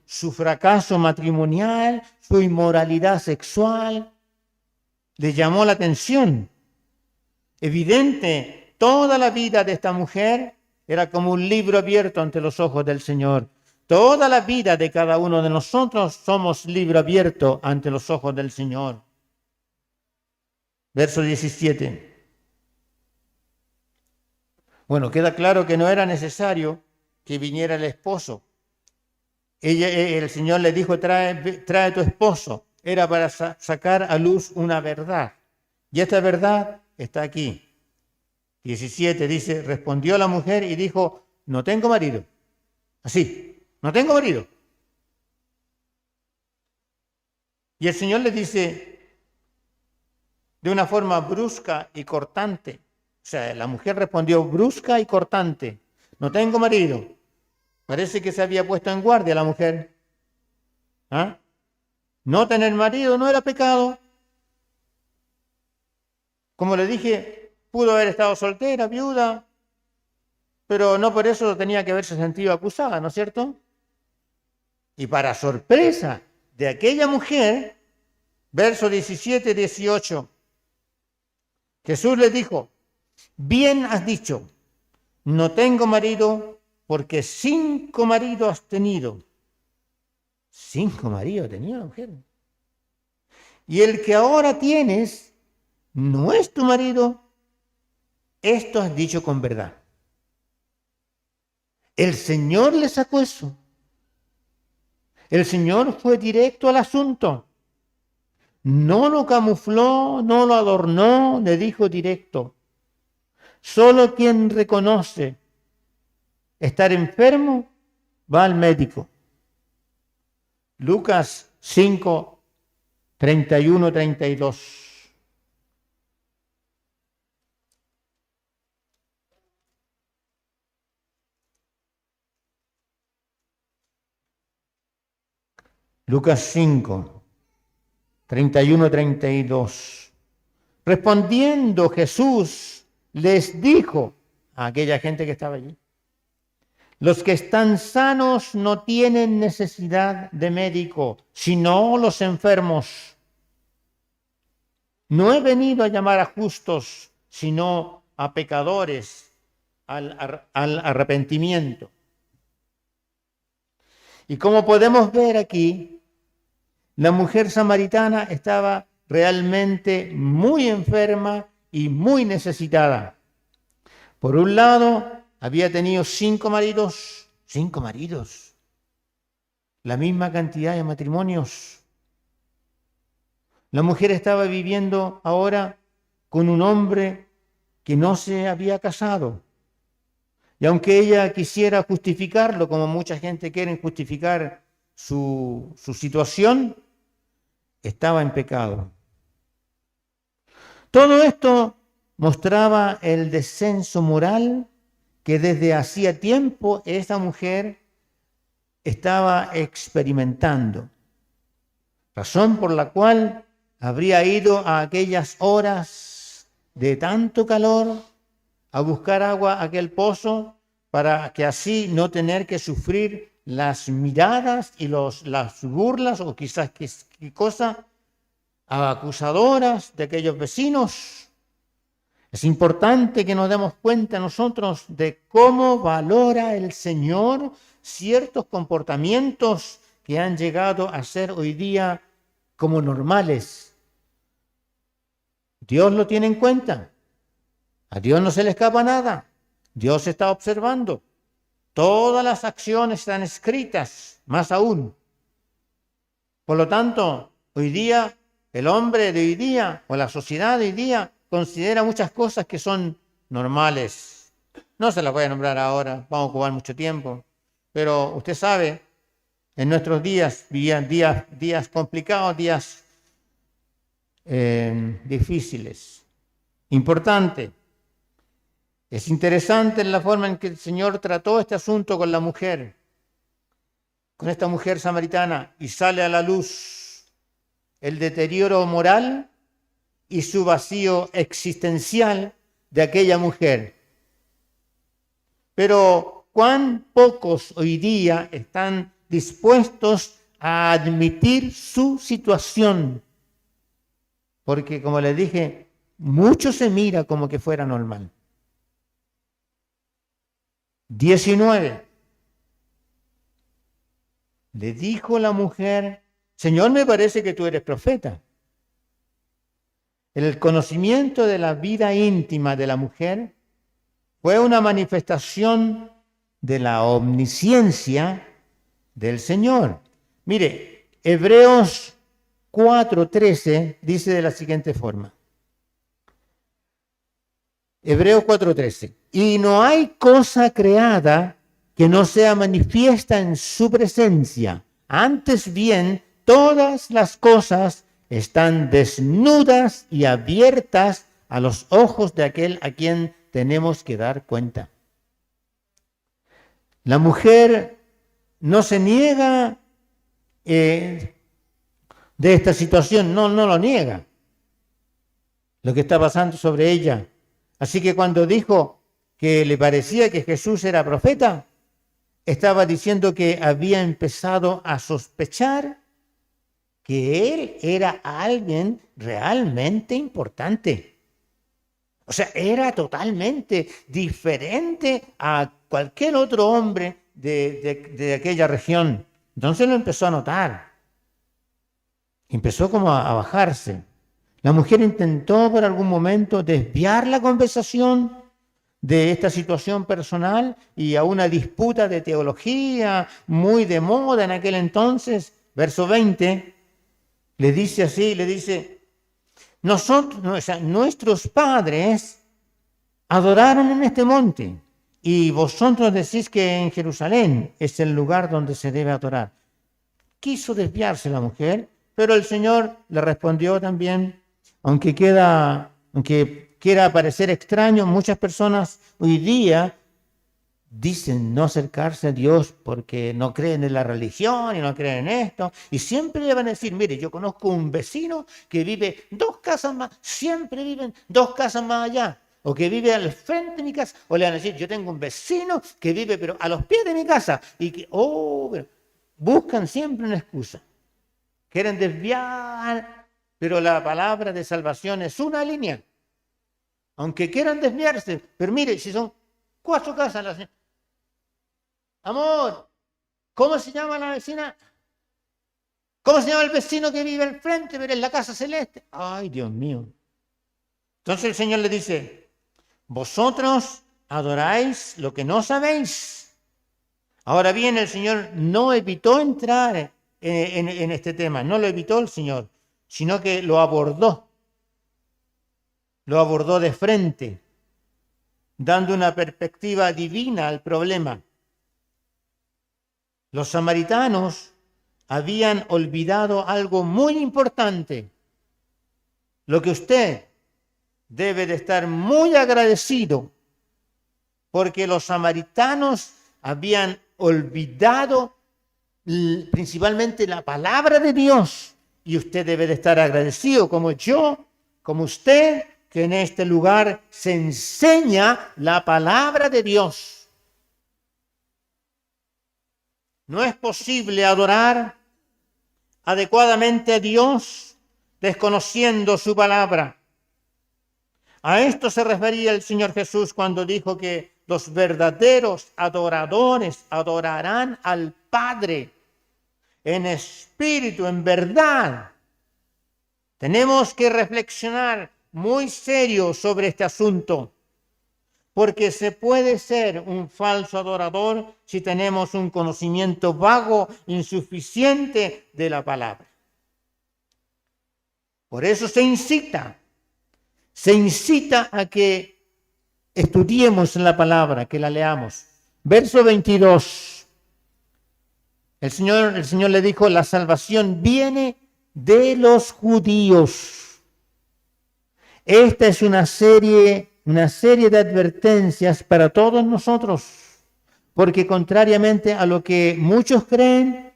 S1: su fracaso matrimonial, su inmoralidad sexual, le llamó la atención. Evidente, toda la vida de esta mujer era como un libro abierto ante los ojos del Señor. Toda la vida de cada uno de nosotros somos libro abierto ante los ojos del Señor. Verso 17. Bueno, queda claro que no era necesario que viniera el esposo. El Señor le dijo, trae tu esposo. Era para sacar a luz una verdad. Y esta verdad está aquí. 17 dice, respondió la mujer y dijo, no tengo marido. Así, no tengo marido. Y el Señor le dice de una forma brusca y cortante. O sea, la mujer respondió brusca y cortante. No tengo marido. Parece que se había puesto en guardia la mujer. ¿Ah? No tener marido no era pecado. Como le dije, pudo haber estado soltera, viuda, pero no por eso tenía que haberse sentido acusada, ¿no es cierto? Y para sorpresa de aquella mujer, verso 17 y 18, Jesús le dijo, bien has dicho, no tengo marido porque 5 maridos has tenido. 5 maridos tenía la mujer. Y el que ahora tienes no es tu marido. Esto has dicho con verdad. El Señor le sacó eso. El Señor fue directo al asunto. No lo camufló, no lo adornó, le dijo directo. Solo quien reconoce estar enfermo va al médico. Lucas 5, 31, 32. Lucas 5, 31, 32. Respondiendo Jesús les dijo a aquella gente que estaba allí, los que están sanos no tienen necesidad de médico, sino los enfermos. No he venido a llamar a justos, sino a pecadores al arrepentimiento. Y como podemos ver aquí, la mujer samaritana estaba realmente muy enferma y muy necesitada. Por un lado, había tenido 5 maridos, 5 maridos, la misma cantidad de matrimonios. La mujer estaba viviendo ahora con un hombre que no se había casado. Y aunque ella quisiera justificarlo, como mucha gente quiere justificar su situación, estaba en pecado. Todo esto mostraba el descenso moral que desde hacía tiempo esta mujer estaba experimentando. Razón por la cual habría ido a aquellas horas de tanto calor a buscar agua a aquel pozo para que así no tener que sufrir las miradas y las burlas o quizás qué cosa acusadoras de aquellos vecinos. Es importante que nos demos cuenta nosotros de cómo valora el Señor ciertos comportamientos que han llegado a ser hoy día como normales. Dios lo tiene en cuenta. A Dios no se le escapa nada. Dios está observando. Todas las acciones están escritas, más aún. Por lo tanto, hoy día, el hombre de hoy día, o la sociedad de hoy día, considera muchas cosas que son normales. No se las voy a nombrar ahora, vamos a ocupar mucho tiempo. Pero usted sabe, en nuestros días, vivían días complicados, días difíciles. Importante. Es interesante la forma en que el Señor trató este asunto con la mujer, con esta mujer samaritana, y sale a la luz el deterioro moral y su vacío existencial de aquella mujer. Pero cuán pocos hoy día están dispuestos a admitir su situación, porque como les dije, mucho se mira como que fuera normal. 19. Le dijo la mujer, Señor, me parece que tú eres profeta. El conocimiento de la vida íntima de la mujer fue una manifestación de la omnisciencia del Señor. Mire, Hebreos 4:13 dice de la siguiente forma. Hebreos 4:13. Y no hay cosa creada que no sea manifiesta en su presencia. Antes bien, todas las cosas están desnudas y abiertas a los ojos de aquel a quien tenemos que dar cuenta. La mujer no se niega de esta situación, no lo niega. Lo que está pasando sobre ella, Así que cuando dijo que le parecía que Jesús era profeta, estaba diciendo que había empezado a sospechar que él era alguien realmente importante. O sea, era totalmente diferente a cualquier otro hombre de aquella región. Entonces lo empezó a notar. Empezó como a bajarse. La mujer intentó por algún momento desviar la conversación de esta situación personal y a una disputa de teología muy de moda en aquel entonces. Verso 20, le dice así, le dice, nuestros padres adoraron en este monte y vosotros decís que en Jerusalén es el lugar donde se debe adorar. Quiso desviarse la mujer, pero el Señor le respondió también, aunque quiera parecer extraño, muchas personas hoy día dicen no acercarse a Dios porque no creen en la religión y no creen en esto. Y siempre le van a decir, mire, yo conozco un vecino que vive 2 casas más, siempre viven 2 casas más allá. O que vive al frente de mi casa. O le van a decir, yo tengo un vecino que vive pero a los pies de mi casa. Y que, pero buscan siempre una excusa. Quieren desviar, pero la palabra de salvación es una línea. Aunque quieran desviarse, pero mire, si son 4 casas, amor, ¿cómo se llama la vecina? ¿Cómo se llama el vecino que vive al frente, pero en la casa celeste? Ay, Dios mío. Entonces el Señor le dice, vosotros adoráis lo que no sabéis. Ahora bien, el Señor no evitó entrar en este tema, no lo evitó el Señor, sino que lo abordó de frente, dando una perspectiva divina al problema. Los samaritanos habían olvidado algo muy importante, lo que usted debe de estar muy agradecido, porque los samaritanos habían olvidado principalmente la palabra de Dios, y usted debe de estar agradecido como yo, como usted, que en este lugar se enseña la palabra de Dios. No es posible adorar adecuadamente a Dios desconociendo su palabra. A esto se refería el Señor Jesús cuando dijo que los verdaderos adoradores adorarán al Padre en espíritu, en verdad. Tenemos que reflexionar muy serio sobre este asunto, porque se puede ser un falso adorador si tenemos un conocimiento vago, insuficiente de la palabra. Por eso se incita a que estudiemos la palabra, que la leamos. Verso 22. El Señor le dijo, la salvación viene de los judíos. Esta es una serie de advertencias para todos nosotros, porque contrariamente a lo que muchos creen,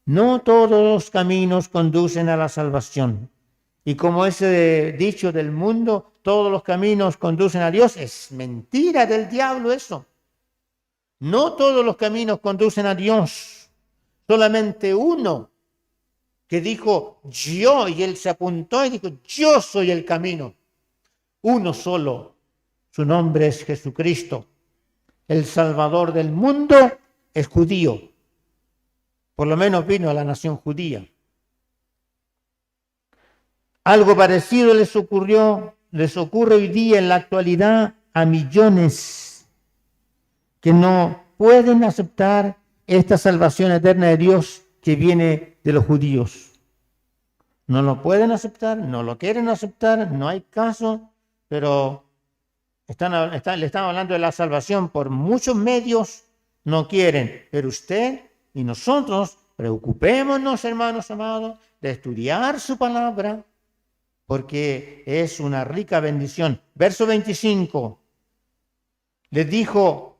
S1: no todos los caminos conducen a la salvación. Y como ese dicho del mundo, todos los caminos conducen a Dios, es mentira del diablo eso. No todos los caminos conducen a Dios. Solamente uno que dijo yo, y él se apuntó y dijo, yo soy el camino. Uno solo. Su nombre es Jesucristo. El Salvador del mundo es judío. Por lo menos vino a la nación judía. Algo parecido les ocurre hoy día en la actualidad a millones que no pueden aceptar esta salvación eterna de Dios que viene de los judíos. No lo pueden aceptar, no lo quieren aceptar, no hay caso, pero le están hablando de la salvación por muchos medios, no quieren. Pero usted y nosotros preocupémonos, hermanos amados, de estudiar su palabra, porque es una rica bendición. Verso 25. Le dijo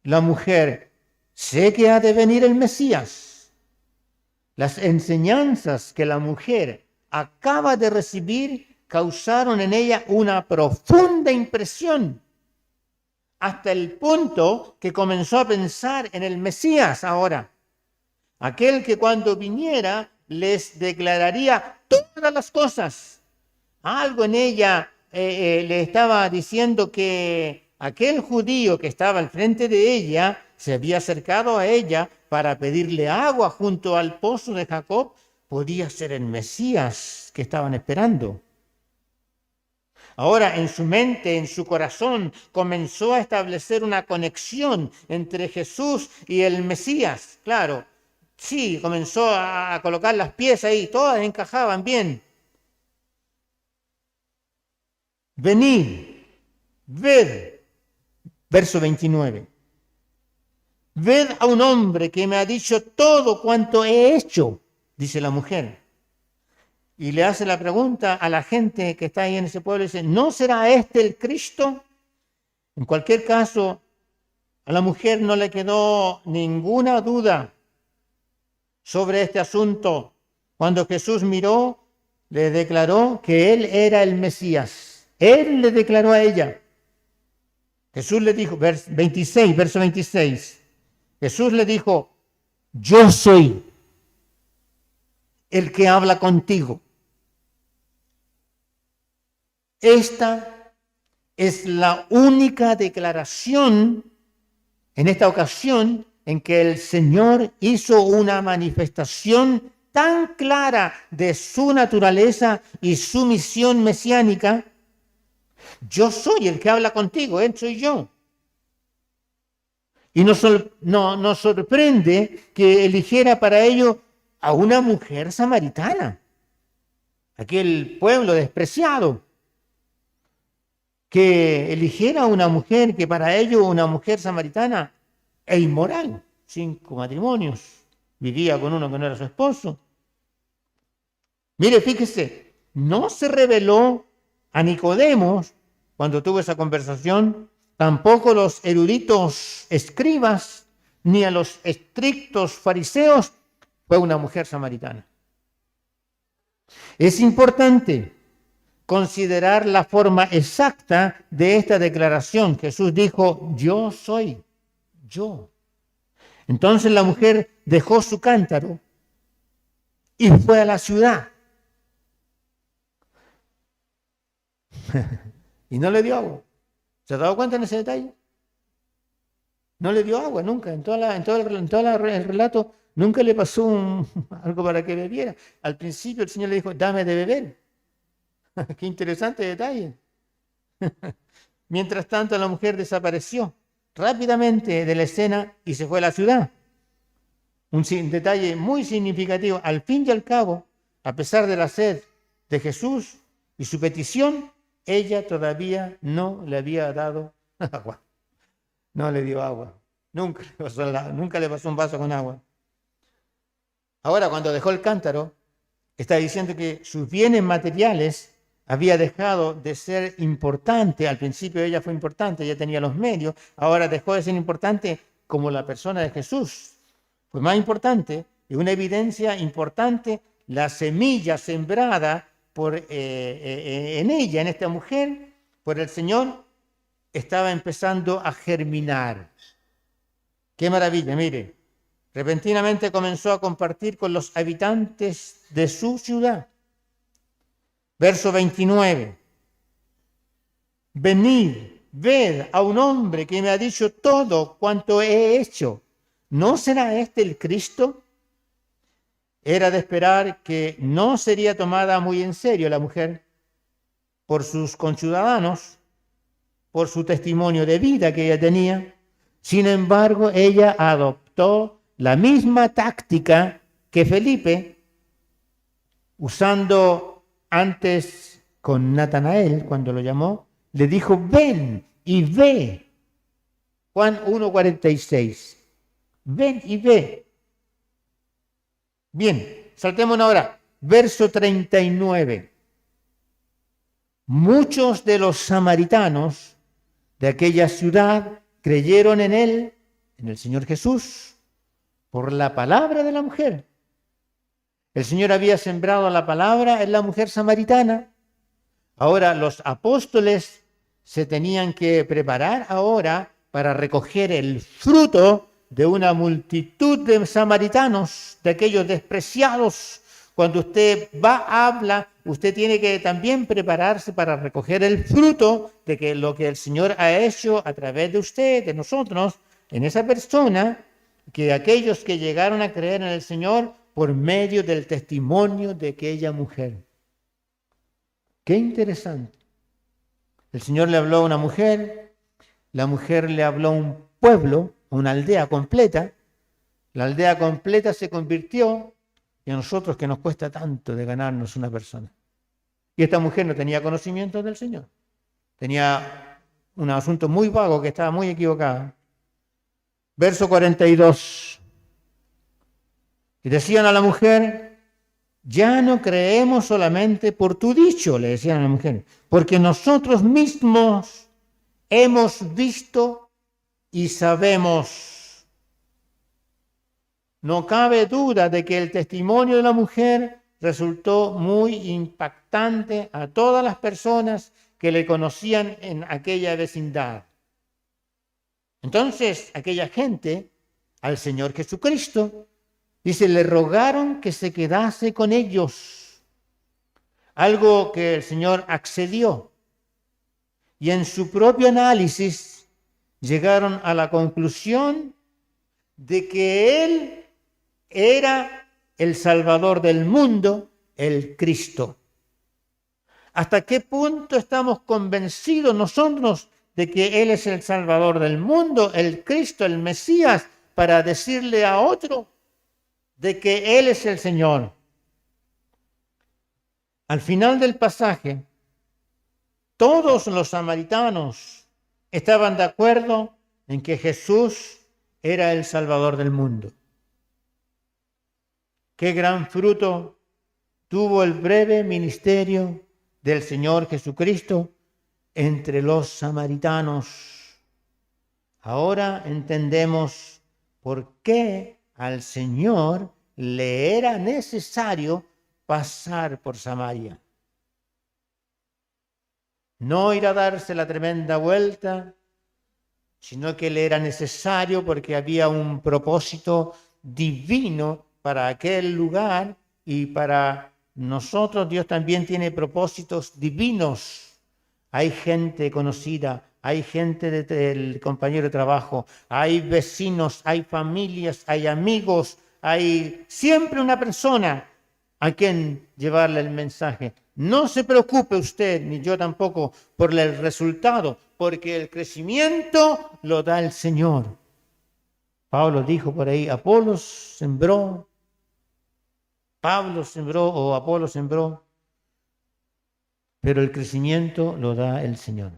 S1: la mujer, sé que ha de venir el Mesías. Las enseñanzas que la mujer acaba de recibir causaron en ella una profunda impresión, hasta el punto que comenzó a pensar en el Mesías ahora, aquel que cuando viniera les declararía todas las cosas. Algo en ella le estaba diciendo que aquel judío que estaba al frente de ella se había acercado a ella para pedirle agua junto al pozo de Jacob. Podía ser el Mesías que estaban esperando. Ahora en su mente, en su corazón, comenzó a establecer una conexión entre Jesús y el Mesías. Claro, sí, comenzó a colocar las piezas ahí, todas encajaban bien. Venid, ved, verso 29. Ved a un hombre que me ha dicho todo cuanto he hecho, dice la mujer. Y le hace la pregunta a la gente que está ahí en ese pueblo, dice, ¿no será este el Cristo? En cualquier caso, a la mujer no le quedó ninguna duda sobre este asunto. Cuando Jesús miró, le declaró que él era el Mesías. Él le declaró a ella. Jesús le dijo, verso 26, Jesús le dijo, yo soy el que habla contigo. Esta es la única declaración en esta ocasión en que el Señor hizo una manifestación tan clara de su naturaleza y su misión mesiánica. Yo soy el que habla contigo, Él soy yo. Y nos sorprende que eligiera para ello a una mujer samaritana, aquel pueblo despreciado, que eligiera a una mujer que para ello una mujer samaritana e inmoral, 5 matrimonios, vivía con uno que no era su esposo. Mire, fíjese, no se reveló a Nicodemo cuando tuvo esa conversación, tampoco los eruditos escribas, ni a los estrictos fariseos, fue una mujer samaritana. Es importante considerar la forma exacta de esta declaración. Jesús dijo, yo soy, yo. Entonces la mujer dejó su cántaro y fue a la ciudad. Y no le dio agua. ¿Se ha dado cuenta en ese detalle? No le dio agua nunca. En todo el relato nunca le pasó algo para que bebiera. Al principio el Señor le dijo, dame de beber. Qué interesante detalle. Mientras tanto la mujer desapareció rápidamente de la escena y se fue a la ciudad. Un detalle muy significativo. Al fin y al cabo, a pesar de la sed de Jesús y su petición, ella todavía no le había dado agua. No le dio agua. Nunca le pasó un vaso con agua. Ahora, cuando dejó el cántaro, está diciendo que sus bienes materiales había dejado de ser importante. Al principio ella fue importante, ella tenía los medios. Ahora dejó de ser importante como la persona de Jesús. Fue más importante y una evidencia importante, la semilla sembrada en ella, en esta mujer, por el Señor, estaba empezando a germinar. ¡Qué maravilla! Mire, repentinamente comenzó a compartir con los habitantes de su ciudad. Verso 29. Venid, ved a un hombre que me ha dicho todo cuanto he hecho. ¿No será este el Cristo? Era de esperar que no sería tomada muy en serio la mujer por sus conciudadanos, por su testimonio de vida que ella tenía. Sin embargo, ella adoptó la misma táctica que Felipe, usando antes con Natanael, cuando lo llamó, le dijo, ven y ve. Juan 1:46. Ven y ve. Bien, saltemos ahora. Verso 39. Muchos de los samaritanos de aquella ciudad creyeron en él, en el Señor Jesús, por la palabra de la mujer. El Señor había sembrado la palabra en la mujer samaritana. Ahora los apóstoles se tenían que preparar ahora para recoger el fruto de una multitud de samaritanos, de aquellos despreciados. Cuando usted va, habla, usted tiene que también prepararse para recoger el fruto de que lo que el Señor ha hecho a través de usted, de nosotros, en esa persona, que aquellos que llegaron a creer en el Señor por medio del testimonio de aquella mujer. Qué interesante. El Señor le habló a una mujer, la mujer le habló a un pueblo, a una aldea completa. La aldea completa se convirtió, y a nosotros que nos cuesta tanto de ganarnos una persona. Y esta mujer no tenía conocimiento del Señor. Tenía un asunto muy vago que estaba muy equivocado. Verso 42. Y decían a la mujer: ya no creemos solamente por tu dicho, le decían a la mujer, porque nosotros mismos hemos visto y sabemos. No cabe duda de que el testimonio de la mujer resultó muy impactante a todas las personas que le conocían en aquella vecindad. Entonces, aquella gente, al Señor Jesucristo, dice, le rogaron que se quedase con ellos. Algo que el Señor accedió. Y en su propio análisis llegaron a la conclusión de que Él era el Salvador del mundo, el Cristo. ¿Hasta qué punto estamos convencidos nosotros de que Él es el Salvador del mundo, el Cristo, el Mesías, para decirle a otro de que Él es el Señor? Al final del pasaje, todos los samaritanos estaban de acuerdo en que Jesús era el Salvador del mundo. Qué gran fruto tuvo el breve ministerio del Señor Jesucristo entre los samaritanos. Ahora entendemos por qué al Señor le era necesario pasar por Samaria. No ir a darse la tremenda vuelta, sino que le era necesario porque había un propósito divino para aquel lugar, y para nosotros Dios también tiene propósitos divinos. Hay gente conocida, hay gente del compañero de trabajo, hay vecinos, hay familias, hay amigos, hay siempre una persona a quien llevarle el mensaje. No se preocupe usted, ni yo tampoco, por el resultado, porque el crecimiento lo da el Señor. Pablo dijo por ahí, Apolos sembró, Pablo sembró o Apolo sembró, pero el crecimiento lo da el Señor.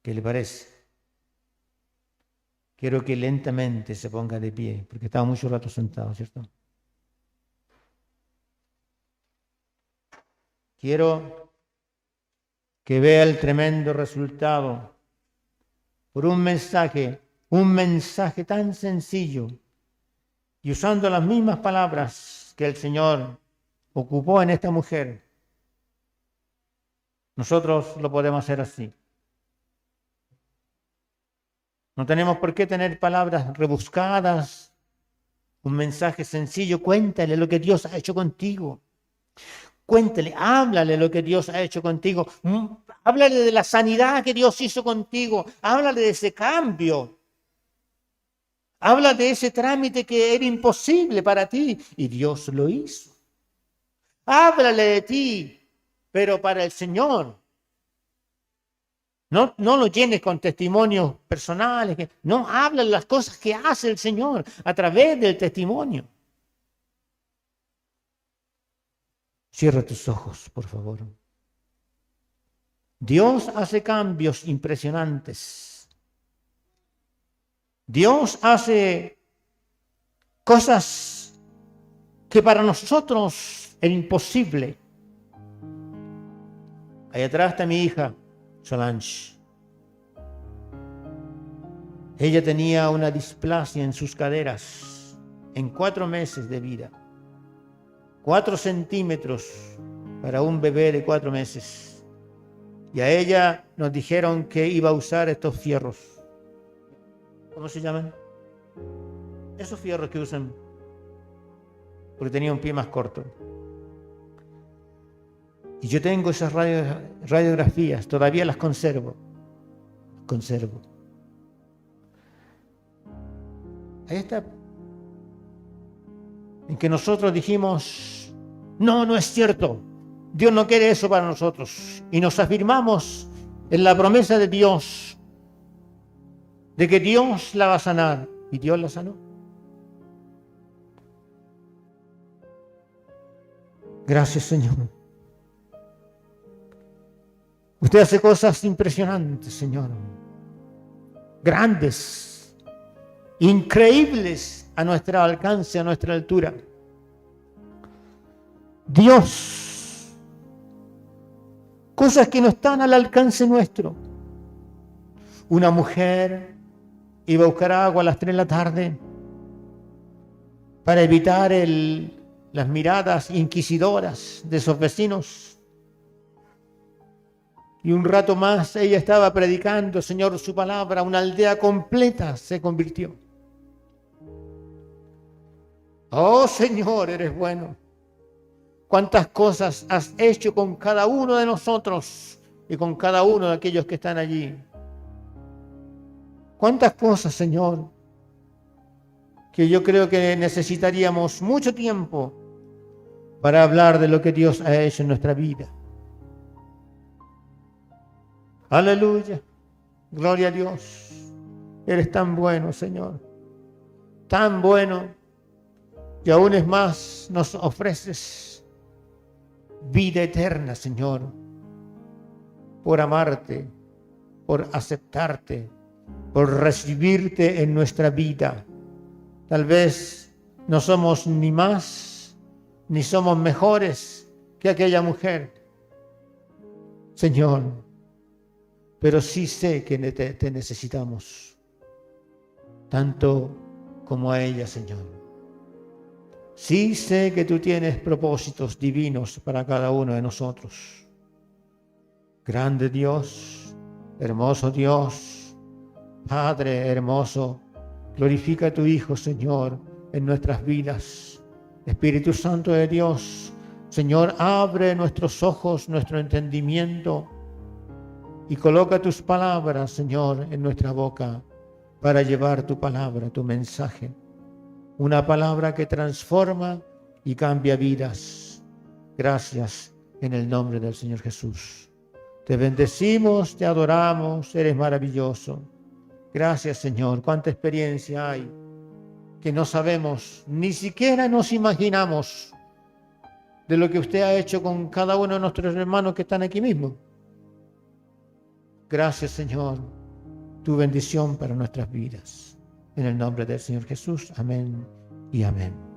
S1: ¿Qué le parece? Quiero que lentamente se ponga de pie, porque estaba mucho rato sentado, ¿cierto? Quiero que vea el tremendo resultado por un mensaje tan sencillo, y usando las mismas palabras que el Señor ocupó en esta mujer. Nosotros lo podemos hacer así. No tenemos por qué tener palabras rebuscadas, un mensaje sencillo. Cuéntale lo que Dios ha hecho contigo. Cuéntale, háblale lo que Dios ha hecho contigo. Háblale de la sanidad que Dios hizo contigo. Háblale de ese cambio. Habla de ese trámite que era imposible para ti y Dios lo hizo. Háblale de ti, pero para el Señor. No lo llenes con testimonios personales. No, háblale las cosas que hace el Señor a través del testimonio. Cierra tus ojos, por favor. Dios hace cambios impresionantes. Dios hace cosas que para nosotros es imposible. Ahí atrás está mi hija, Solange. Ella tenía una displasia en sus caderas en 4 meses de vida. 4 centímetros para un bebé de 4 meses. Y a ella nos dijeron que iba a usar estos fierros. ¿Cómo se llaman? Esos fierros que usan, porque tenía un pie más corto. Y yo tengo esas radiografías, todavía las conservo. Ahí está. En que nosotros dijimos, no es cierto. Dios no quiere eso para nosotros. Y nos afirmamos en la promesa de Dios, de que Dios la va a sanar. Y Dios la sanó. Gracias, Señor. Usted hace cosas impresionantes, Señor. Grandes, increíbles a nuestro alcance, a nuestra altura. Dios, cosas que no están al alcance nuestro. Una mujer iba a buscar agua a las 3 de la tarde para evitar las miradas inquisidoras de esos vecinos. Y un rato más ella estaba predicando, Señor, su palabra. Una aldea completa se convirtió. Oh, Señor, eres bueno. Cuántas cosas has hecho con cada uno de nosotros y con cada uno de aquellos que están allí. Cuántas cosas, Señor, que yo creo que necesitaríamos mucho tiempo para hablar de lo que Dios ha hecho en nuestra vida. Aleluya, gloria a Dios. Eres tan bueno, Señor, tan bueno. Y aún es más, nos ofreces vida eterna, Señor, por amarte, por aceptarte, por recibirte en nuestra vida. Tal vez no somos ni más, ni somos mejores que aquella mujer, Señor, pero sí sé que te necesitamos, tanto como a ella, Señor. Sí sé que tú tienes propósitos divinos para cada uno de nosotros. Grande Dios, hermoso Dios, Padre hermoso, glorifica a tu Hijo, Señor, en nuestras vidas. Espíritu Santo de Dios, Señor, abre nuestros ojos, nuestro entendimiento y coloca tus palabras, Señor, en nuestra boca para llevar tu palabra, tu mensaje. Una palabra que transforma y cambia vidas. Gracias en el nombre del Señor Jesús. Te bendecimos, te adoramos, eres maravilloso. Gracias, Señor. Cuánta experiencia hay que no sabemos, ni siquiera nos imaginamos de lo que usted ha hecho con cada uno de nuestros hermanos que están aquí mismo. Gracias, Señor, tu bendición para nuestras vidas. En el nombre del Señor Jesús, amén y amén.